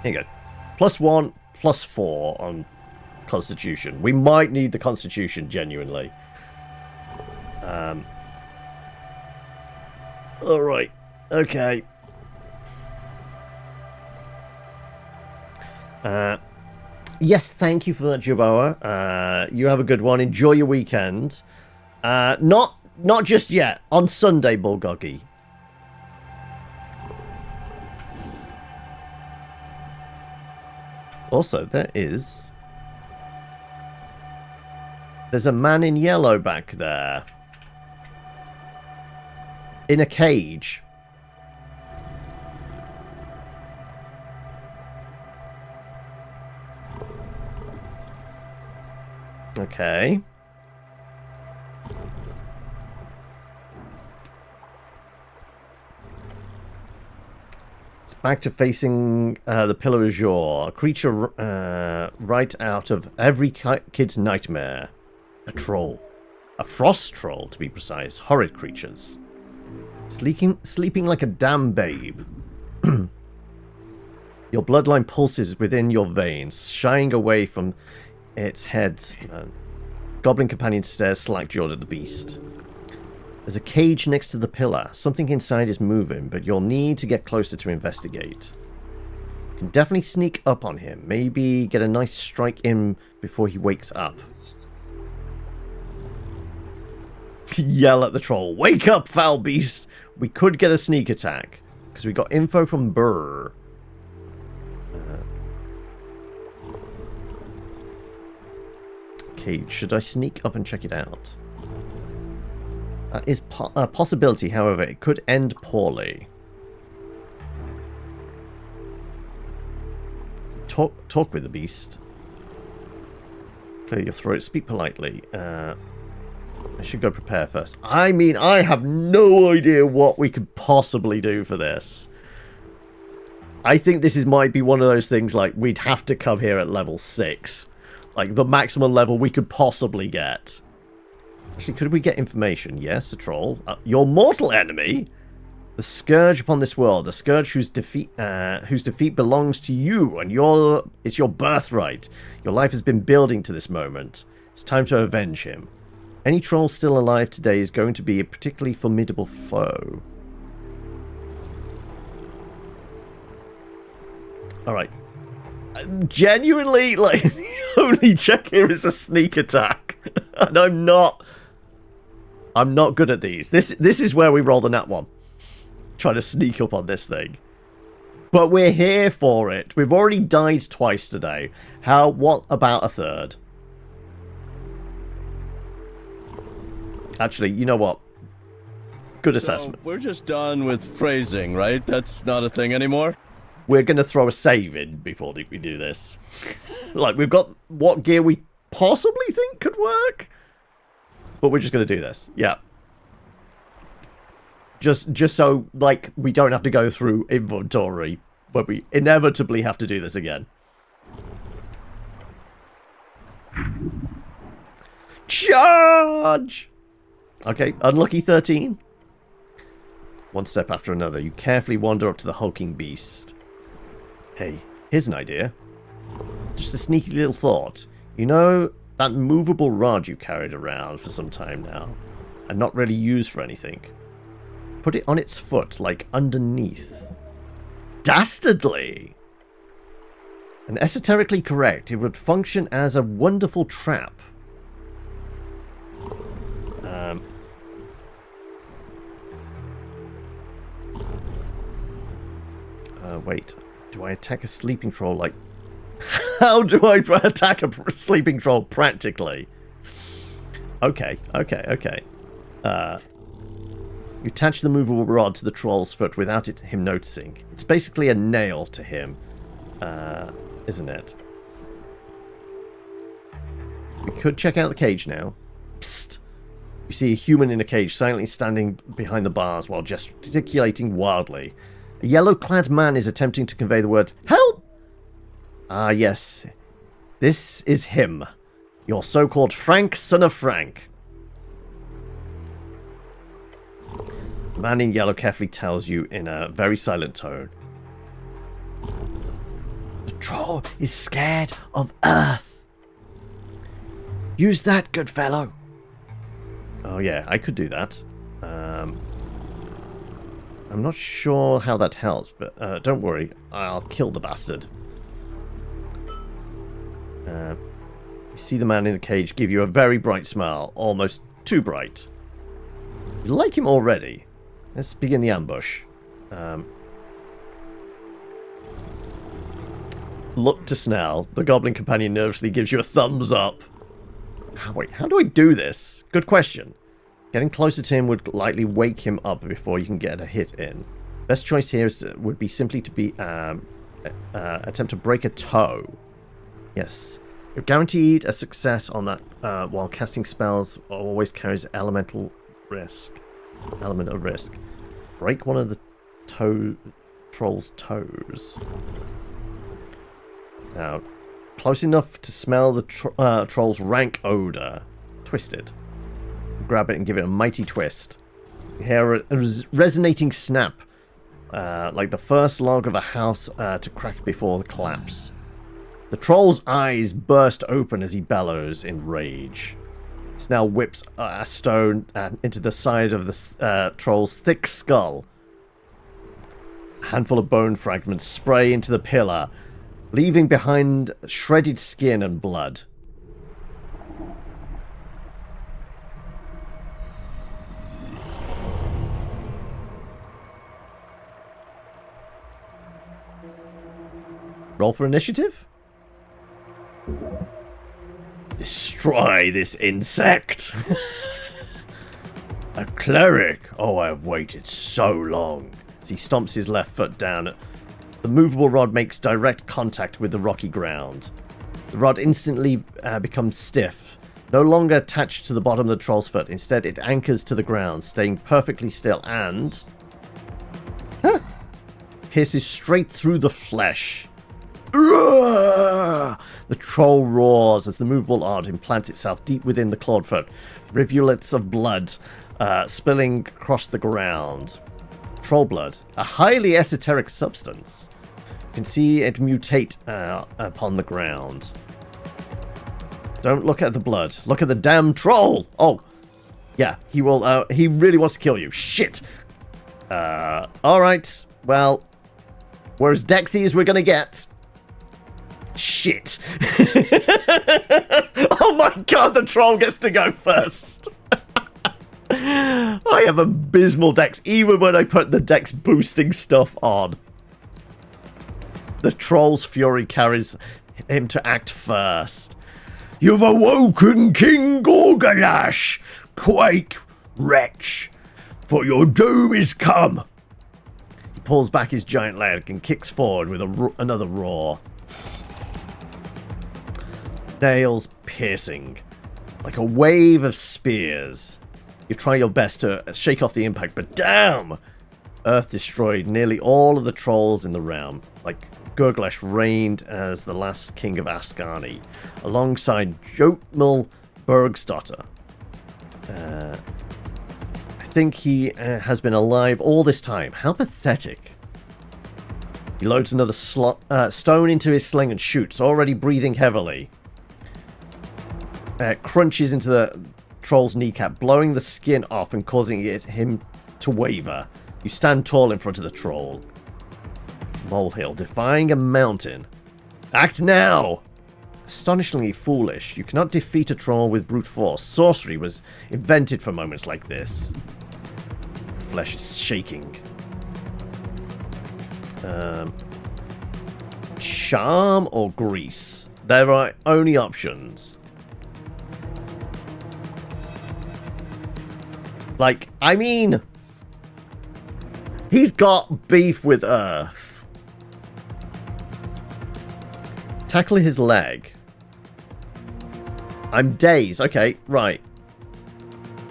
Speaker 1: Here you go. +1, +4 on Constitution. We might need the Constitution, genuinely. Alright. Okay. Yes, thank you for that, Jaboa. You have a good one. Enjoy your weekend. Not just yet. On Sunday, Bulgogi. Also, there's a man in yellow back there. In a cage. Okay. It's back to facing the Pillar Azure. A creature right out of every kid's nightmare. A troll. A frost troll, to be precise. Horrid creatures. Sleeping like a damn babe. Your bloodline pulses within your veins, shying away from its head. Goblin companion stares slack-jawed at the beast. There's a cage next to the pillar. Something inside is moving, but you'll need to get closer to investigate. You can definitely sneak up on him. Maybe get a nice strike in before he wakes up. Yell at the troll. Wake up, foul beast! We could get a sneak attack, because we got info from Burr. Cage. Should I sneak up and check it out? That is a possibility, however, it could end poorly. Talk with the beast. Clear your throat. Speak politely. I should go prepare first. I mean, I have no idea what we could possibly do for this. I think this might be one of those things like we'd have to come here at level 6. Like the maximum level we could possibly get. Actually, could we get information? Yes, a troll. Your mortal enemy? The scourge upon this world. A scourge whose defeat belongs to you, and it's your birthright. Your life has been building to this moment. It's time to avenge him. Any troll still alive today is going to be a particularly formidable foe. Alright. Genuinely, like, the only check here is a sneak attack. And I'm not good at these. This is where we roll the nat one. Trying to sneak up on this thing. But we're here for it. We've already died twice today. What about a third? Actually, you know what? Good assessment.
Speaker 3: We're just done with phrasing, right? That's not a thing anymore?
Speaker 1: We're going to throw a save in before we do this. Like, we've got what gear we possibly think could work. But we're just going to do this. Yeah. Just so, like, we don't have to go through inventory. But we inevitably have to do this again. Charge! Okay, unlucky 13. One step after another, you carefully wander up to the hulking beast. Hey, here's an idea. Just a sneaky little thought. You know that movable rod you carried around for some time now, and not really used for anything? Put it on its foot, like underneath. Dastardly! And esoterically correct, it would function as a wonderful trap. Wait. Do I attack a sleeping troll like... How do I attack a sleeping troll practically? Okay. You attach the movable rod to the troll's foot without him noticing. It's basically a nail to him. Isn't it? We could check out the cage now. Psst. You see a human in a cage silently standing behind the bars while gesticulating wildly. A yellow-clad man is attempting to convey the word, "Help!" Ah, yes. This is him. Your so-called Frank, son of Frank. The man in yellow carefully tells you in a very silent tone. The troll is scared of Earth. Use that, good fellow. Oh yeah, I could do that. I'm not sure how that helps, but don't worry. I'll kill the bastard. You see the man in the cage give you a very bright smile. Almost too bright. You like him already. Let's begin the ambush. Look to Snell. The goblin companion nervously gives you a thumbs up. Wait, how do I do this? Good question. Getting closer to him would likely wake him up before you can get a hit in. Best choice here would be simply to be attempt to break a toe. Yes. You're guaranteed a success on that while casting spells always carries element of risk. Break one of the troll's toes. Now, close enough to smell the troll's rank odor. Twisted. Grab it and give it a mighty twist. You hear a resonating snap, like the first log of a house to crack before the collapse. The troll's eyes burst open as he bellows in rage. Snell whips a stone into the side of the troll's thick skull. A handful of bone fragments spray into the pillar, leaving behind shredded skin and blood. Roll for initiative? Destroy this insect! A cleric! Oh, I have waited so long. As he stomps his left foot down, the movable rod makes direct contact with the rocky ground. The rod instantly becomes stiff, no longer attached to the bottom of the troll's foot. Instead, it anchors to the ground, staying perfectly still and... pierces straight through the flesh. The troll roars as the movable rod implants itself deep within the clawed foot. Rivulets of blood spilling across the ground. Troll blood, a highly esoteric substance. You can see it mutate upon the ground. Don't look at the blood. Look at the damn troll. Oh, yeah, he will. He really wants to kill you. Shit. All right. Well, we're as dexy as we're gonna get. Shit. Oh my god, the troll gets to go first. I have abysmal dex, even when I put the dex boosting stuff on. The troll's fury carries him to act first. You've awoken, King Gorgalash! Quake, wretch, for your doom is come. He pulls back his giant leg and kicks forward with another roar. Nails piercing, like a wave of spears. You try your best to shake off the impact, but damn! Earth destroyed nearly all of the trolls in the realm, like Gurglash reigned as the last king of Ascani, alongside Jotmil Bergsdotter. I think he has been alive all this time. How pathetic. He loads another stone into his sling and shoots, already breathing heavily. Crunches into the troll's kneecap, blowing the skin off and causing him to waver. You stand tall in front of the troll. Molehill, defying a mountain. Act now! Astonishingly foolish. You cannot defeat a troll with brute force. Sorcery was invented for moments like this. Flesh is shaking. Charm or grease? There are only options. Like, I mean, he's got beef with Earth. Tackle his leg. I'm dazed. Okay, right.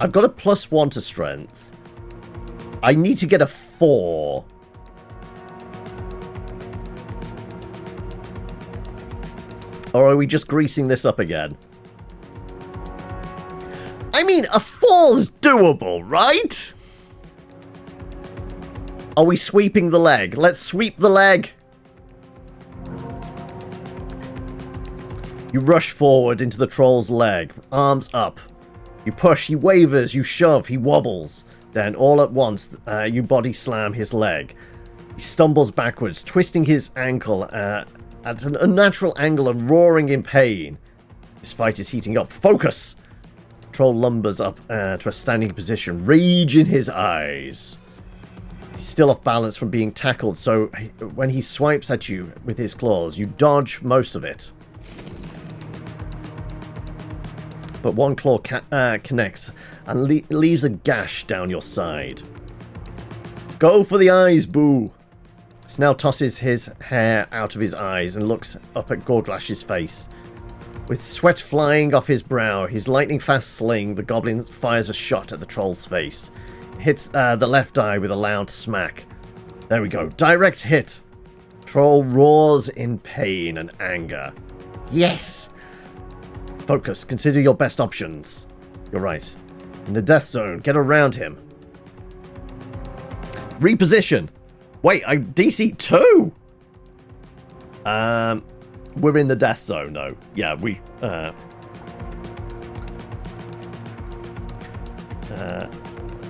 Speaker 1: I've got a +1 to strength. I need to get a 4. Or are we just greasing this up again? I mean, a 4's doable, right? Are we sweeping the leg? Let's sweep the leg. You rush forward into the troll's leg, arms up. You push, he wavers, you shove, he wobbles. Then, all at once, you body slam his leg. He stumbles backwards, twisting his ankle at an unnatural angle and roaring in pain. This fight is heating up. Focus! Troll lumbers up to a standing position, rage in his eyes. He's still off balance from being tackled, so when he swipes at you with his claws, you dodge most of it. But one claw connects and leaves a gash down your side. Go for the eyes, boo! Snell tosses his hair out of his eyes and looks up at Gorglash's face. With sweat flying off his brow, his lightning-fast sling, the goblin fires a shot at the troll's face. It hits the left eye with a loud smack. There we go. Direct hit. Troll roars in pain and anger. Yes! Focus. Consider your best options. You're right. In the death zone. Get around him. Reposition. Wait, I DC 2? We're in the death zone, though. Yeah, we...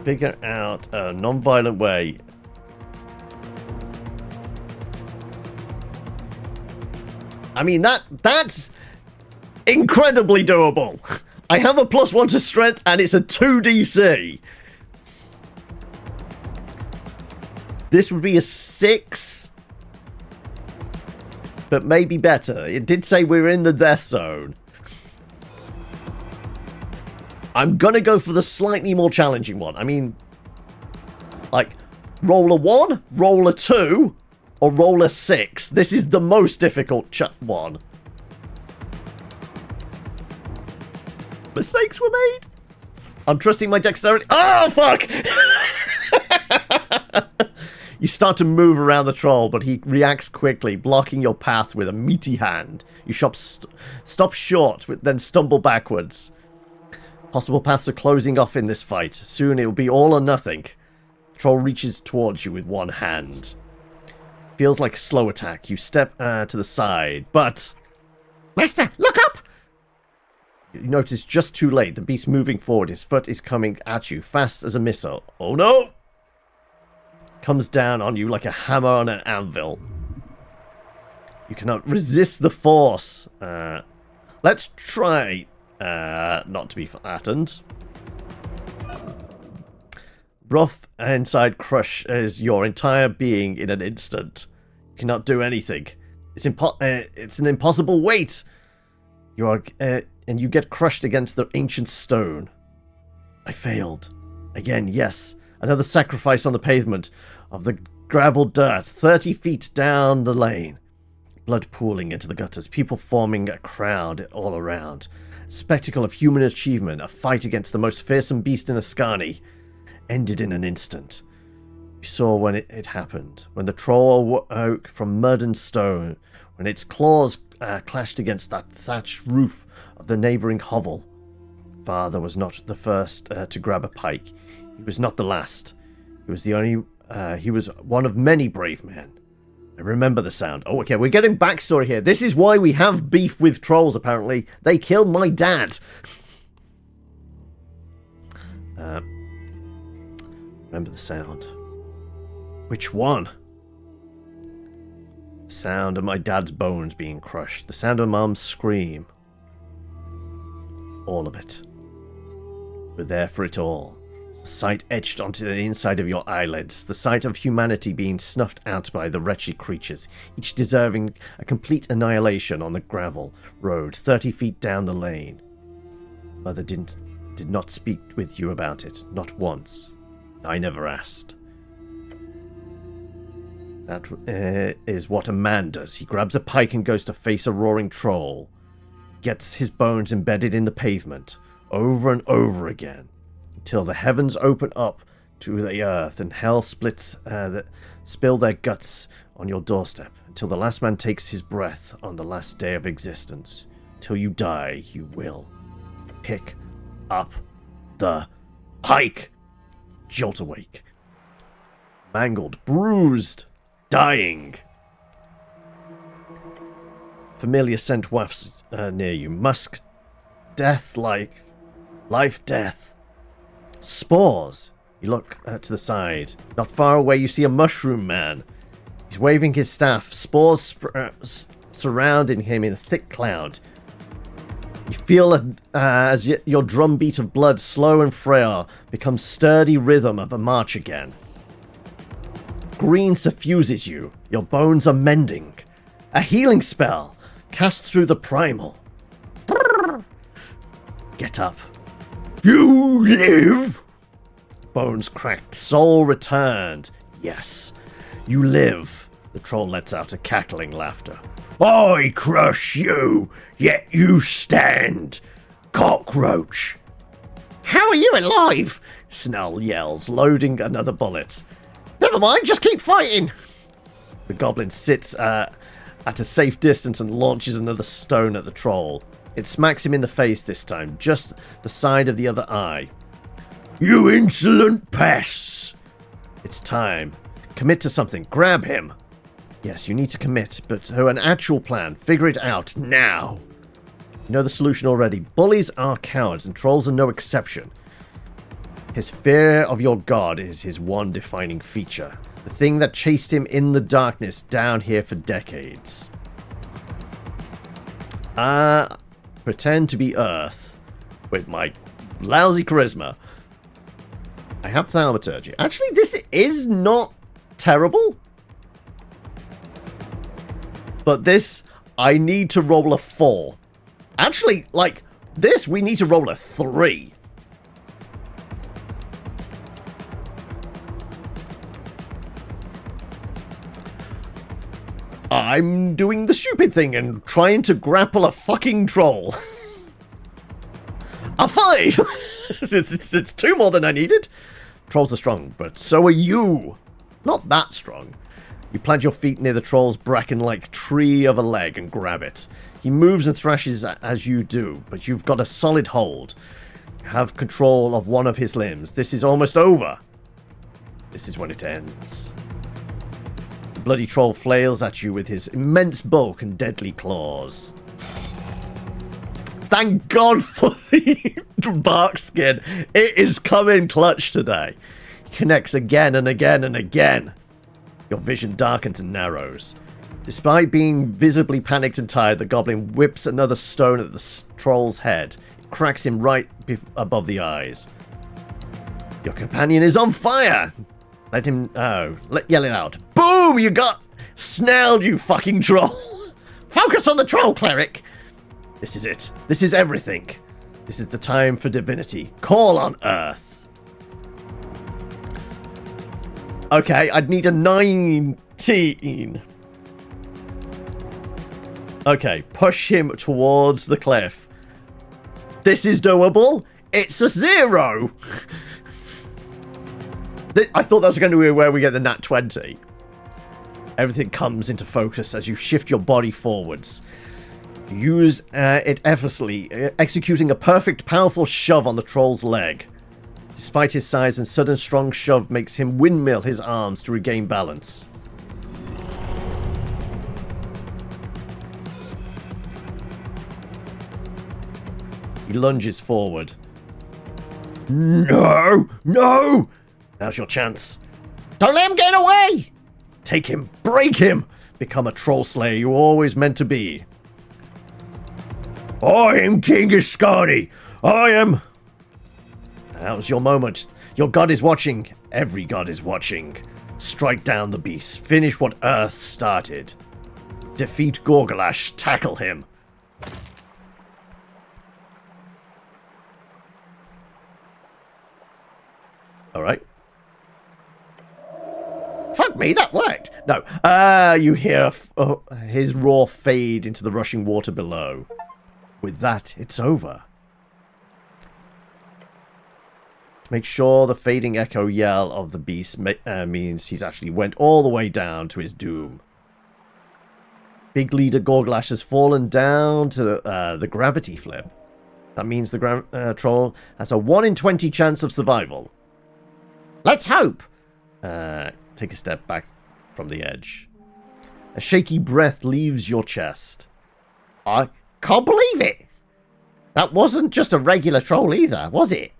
Speaker 1: figure out a non-violent way. I mean, that's incredibly doable. I have a +1 to strength, and it's a 2DC. This would be a 6. But maybe better. It did say we were in the death zone. I'm gonna go for the slightly more challenging one. I mean, like, roll a 1, roll a 2, or roll a 6. This is the most difficult one. Mistakes were made. I'm trusting my dexterity. Oh, fuck! You start to move around the troll, but he reacts quickly, blocking your path with a meaty hand. You stop short, then stumble backwards. Possible paths are closing off in this fight. Soon it will be all or nothing. The troll reaches towards you with one hand. Feels like a slow attack. You step to the side, but... Master, look up! You notice just too late. The beast moving forward. His foot is coming at you, fast as a missile. Oh no! Comes down on you like a hammer on an anvil. You cannot resist the force. Let's try not to be flattened. Rough inside crushes your entire being in an instant. You cannot do anything. It's an impossible weight. You are, and you get crushed against the ancient stone. I failed. Again, yes. Another sacrifice on the pavement of the gravel dirt, 30 feet down the lane. Blood pooling into the gutters, people forming a crowd all around. Spectacle of human achievement, a fight against the most fearsome beast in Ascani, ended in an instant. You saw when it happened, when the troll awoke from mud and stone, when its claws clashed against that thatched roof of the neighbouring hovel. Father was not the first to grab a pike. He was not the last. He was the only... he was one of many brave men. I remember the sound. Oh, okay, we're getting backstory here. This is why we have beef with trolls, apparently. They killed my dad. Remember the sound. Which one? The sound of my dad's bones being crushed. The sound of Mom's scream. All of it. We're there for it all. The sight etched onto the inside of your eyelids. The sight of humanity being snuffed out by the wretched creatures, each deserving a complete annihilation on the gravel road 30 feet down the lane. Mother did not speak with you about it. Not once. I never asked. That is what a man does. He grabs a pike and goes to face a roaring troll. Gets his bones embedded in the pavement. Over and over again. until the heavens open up to the earth and hell splits spill their guts on your doorstep, until the last man takes his breath on the last day of existence. Till you die, you will pick up the pike. Jolt awake. Mangled, bruised, dying. Familiar scent wafts near you. Musk, death like life, death. Spores. You look to the side. Not far away, you see a mushroom man. He's waving his staff. Spores surrounding him in a thick cloud. You feel as your drumbeat of blood, slow and frail, becomes sturdy rhythm of a march again. Green suffuses you. Your bones are mending. A healing spell cast through the primal. Get up. You live! Bones cracked, soul returned. Yes, you live. The troll lets out a cackling laughter. I crush you, yet you stand. Cockroach. How are you alive? Snell yells, loading another bullet. Never mind, just keep fighting. The goblin sits at a safe distance and launches another stone at the troll. It smacks him in the face this time, just the side of the other eye. You insolent pests! It's time. Commit to something. Grab him. Yes, you need to commit, but to an actual plan. Figure it out now. You know the solution already. Bullies are cowards, and trolls are no exception. His fear of your god is his one defining feature. The thing that chased him in the darkness down here for decades. Pretend to be Earth with my lousy charisma. I have thaumaturgy. Actually, this is not terrible. But this, I need to roll a 4. Actually, like, this, we need to roll a 3. I'm doing the stupid thing and trying to grapple a fucking troll. A 5! it's 2 more than I needed. Trolls are strong, but so are you. Not that strong. You plant your feet near the troll's bracken-like tree of a leg and grab it. He moves and thrashes as you do, but you've got a solid hold. You have control of one of his limbs. This is almost over. This is when it ends. The bloody troll flails at you with his immense bulk and deadly claws. Thank God for the Barkskin. It is coming clutch today. He connects again and again and again. Your vision darkens and narrows. Despite being visibly panicked and tired, the goblin whips another stone at the troll's head. It cracks him right above the eyes. Your companion is on fire! Let him... Oh. Yell it out. Boom! You got snelled, you fucking troll! Focus on the troll, cleric! This is it. This is everything. This is the time for divinity. Call on Earth. Okay, I'd need a 19. Okay, push him towards the cliff. This is doable. It's a 0. I thought that was going to be where we get the nat 20. Everything comes into focus as you shift your body forwards. Use it effortlessly, executing a perfect, powerful shove on the troll's leg. Despite his size and sudden strong shove makes him windmill his arms to regain balance. He lunges forward. No! No! Now's your chance. Don't let him get away! Take him. Break him. Become a troll slayer you always meant to be. I am King Ascani. I am... That was your moment. Your god is watching. Every god is watching. Strike down the beast. Finish what Earth started. Defeat Gorgalash. Tackle him. Alright. Fuck me, that worked. No. You hear his roar fade into the rushing water below. With that, it's over. Make sure the fading echo yell of the beast means he's actually went all the way down to his doom. Big leader Gorglash has fallen down to the gravity flip. That means the troll has a 1 in 20 chance of survival. Let's hope! Take a step back from the edge. A shaky breath leaves your chest. I can't believe it! That wasn't just a regular troll either, was it?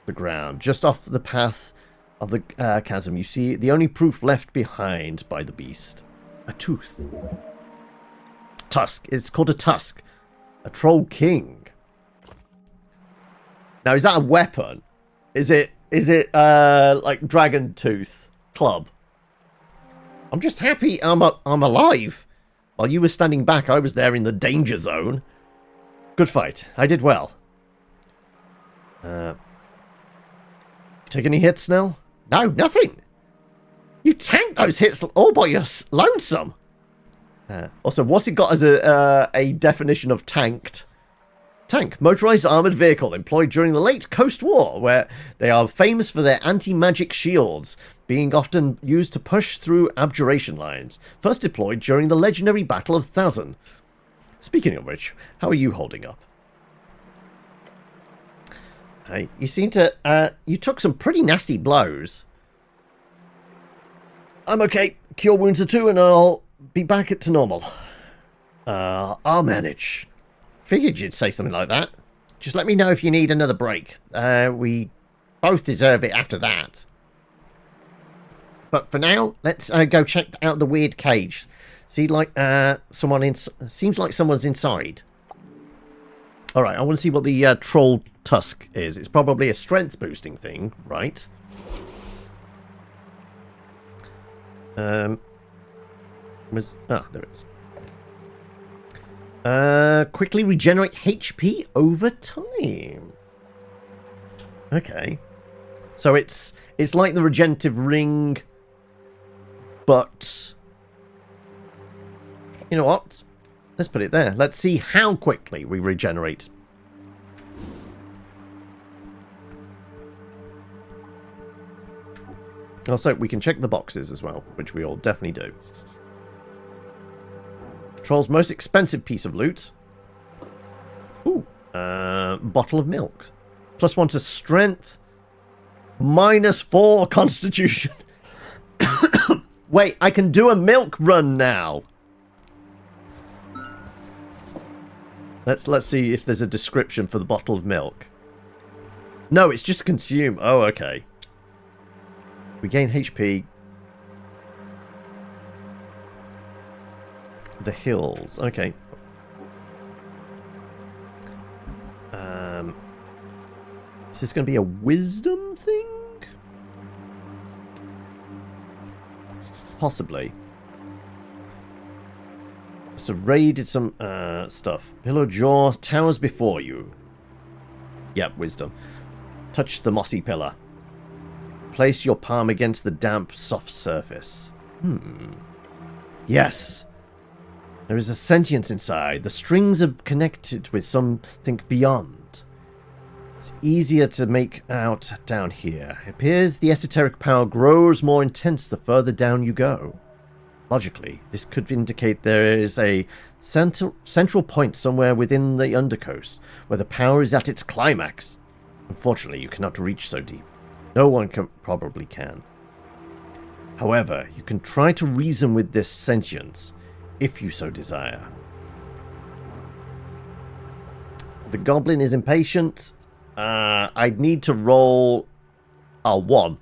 Speaker 1: The ground, just off the path of the chasm, you see the only proof left behind by the beast. A tooth. Tusk. It's called a tusk. A troll king. Now, is that a weapon? Is it like dragon tooth club? I'm just happy I'm alive. While you were standing back, I was there in the danger zone. Good fight. I did well. Take any hits, Snell? No, nothing. You tanked those hits all by your lonesome. Also, what's it got as a definition of tanked? Tank, motorized armored vehicle employed during the late Coast War, where they are famous for their anti-magic shields, being often used to push through abjuration lines. First deployed during the legendary Battle of Thazan. Speaking of which, how are you holding up? Hey, you seem to, you took some pretty nasty blows. I'm okay. Cure wounds are 2 and I'll be back to normal. I'll manage. Figured you'd say something like that. Just let me know if you need another break. We both deserve it after that. But for now, let's go check out the weird cage. See, like, seems like someone's inside. Alright, I want to see what the troll tusk is. It's probably a strength boosting thing, right? There it is. Quickly regenerate HP over time. Okay. So it's like the regenerative ring, but you know what? Let's put it there. Let's see how quickly we regenerate. Also, we can check the boxes as well, which we all definitely do. Troll's most expensive piece of loot. Ooh. Bottle of milk. +1 to strength. -4 constitution. Wait, I can do a milk run now. Let's see if there's a description for the bottle of milk. No, it's just consume. Oh, okay. We gain HP. The hills. Okay. Is this going to be a wisdom thing? Possibly. So raided some stuff. Pillar jaw towers before you. Yep, wisdom. Touch the mossy pillar. Place your palm against the damp, soft surface. Yes. There is a sentience inside. The strings are connected with something beyond. It's easier to make out down here. It appears the esoteric power grows more intense the further down you go. Logically, this could indicate there is a central point somewhere within the Undercoast, where the power is at its climax. Unfortunately, you cannot reach so deep. No one probably can. However, you can try to reason with this sentience, if you so desire. The goblin is impatient. I'd need to roll a 1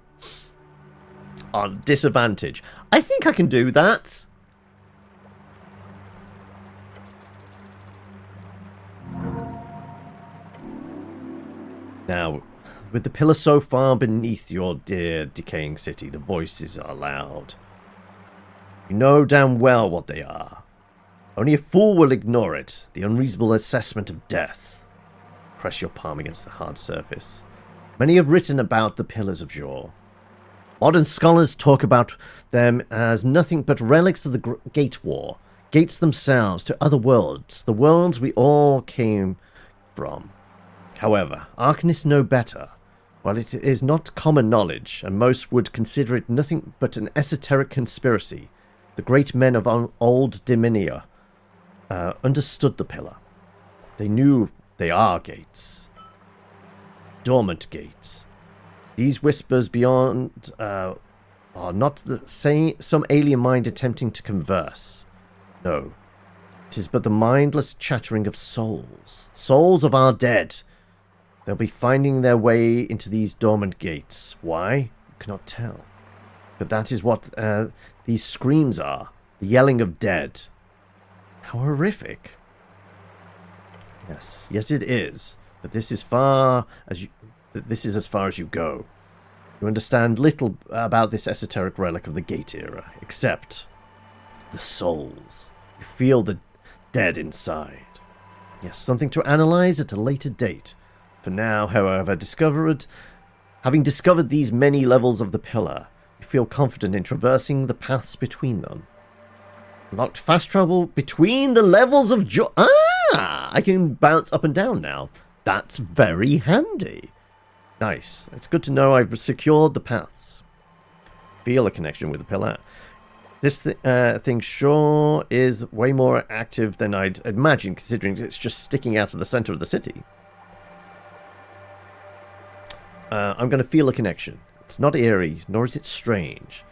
Speaker 1: on disadvantage. I think I can do that. Now, with the pillar so far beneath your dear decaying city, the voices are loud. You know damn well what they are. Only a fool will ignore it. The unreasonable assessment of death. Press your palm against the hard surface. Many have written about the Pillars of Jor. Modern scholars talk about them as nothing but relics of the Gate War. Gates themselves to other worlds. The worlds we all came from. However, arcanists know better. While it is not common knowledge, and most would consider it nothing but an esoteric conspiracy, the great men of old Dominia understood the pillar. They knew they are gates. Dormant gates. These whispers beyond are not the same, some alien mind attempting to converse. No. It is but the mindless chattering of souls. Souls of our dead. They'll be finding their way into these dormant gates. Why? You cannot tell. But that is what these screams are. The yelling of dead. How horrific. Yes, yes it is. But this is as far as you go. You understand little about this esoteric relic of the Gate era, except the souls. You feel the dead inside. Yes, something to analyze at a later date. For now, however, having discovered these many levels of the pillar, you feel confident in traversing the paths between them. Unlocked fast travel between the levels of I can bounce up and down now. That's very handy. Nice. It's good to know I've secured the paths. Feel a connection with the pillar. This thing sure is way more active than I'd imagine, considering it's just sticking out of the center of the city. I'm going to feel a connection. It's not eerie, nor is it strange.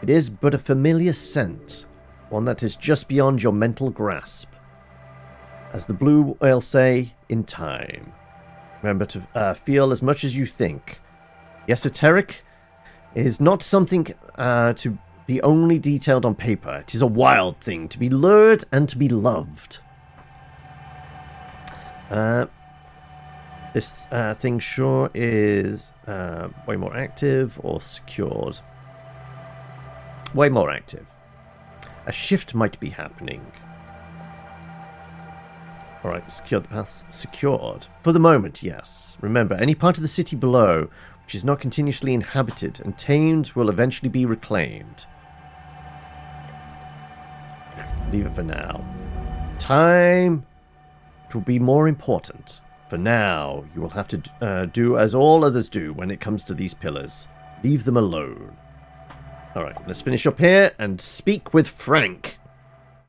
Speaker 1: It is but a familiar scent, one that is just beyond your mental grasp. As the blue will say, in time. Remember to feel as much as you think. The esoteric is not something to be only detailed on paper. It is a wild thing to be lured and to be loved. This thing sure is way more active or secured. Way more active. A shift might be happening. Alright, secure the paths. Secured. For the moment, yes. Remember, any part of the city below which is not continuously inhabited and tamed will eventually be reclaimed. Leave it for now. Time will be more important. For now, you will have to do as all others do when it comes to these pillars. Leave them alone. Alright, let's finish up here and speak with Frank.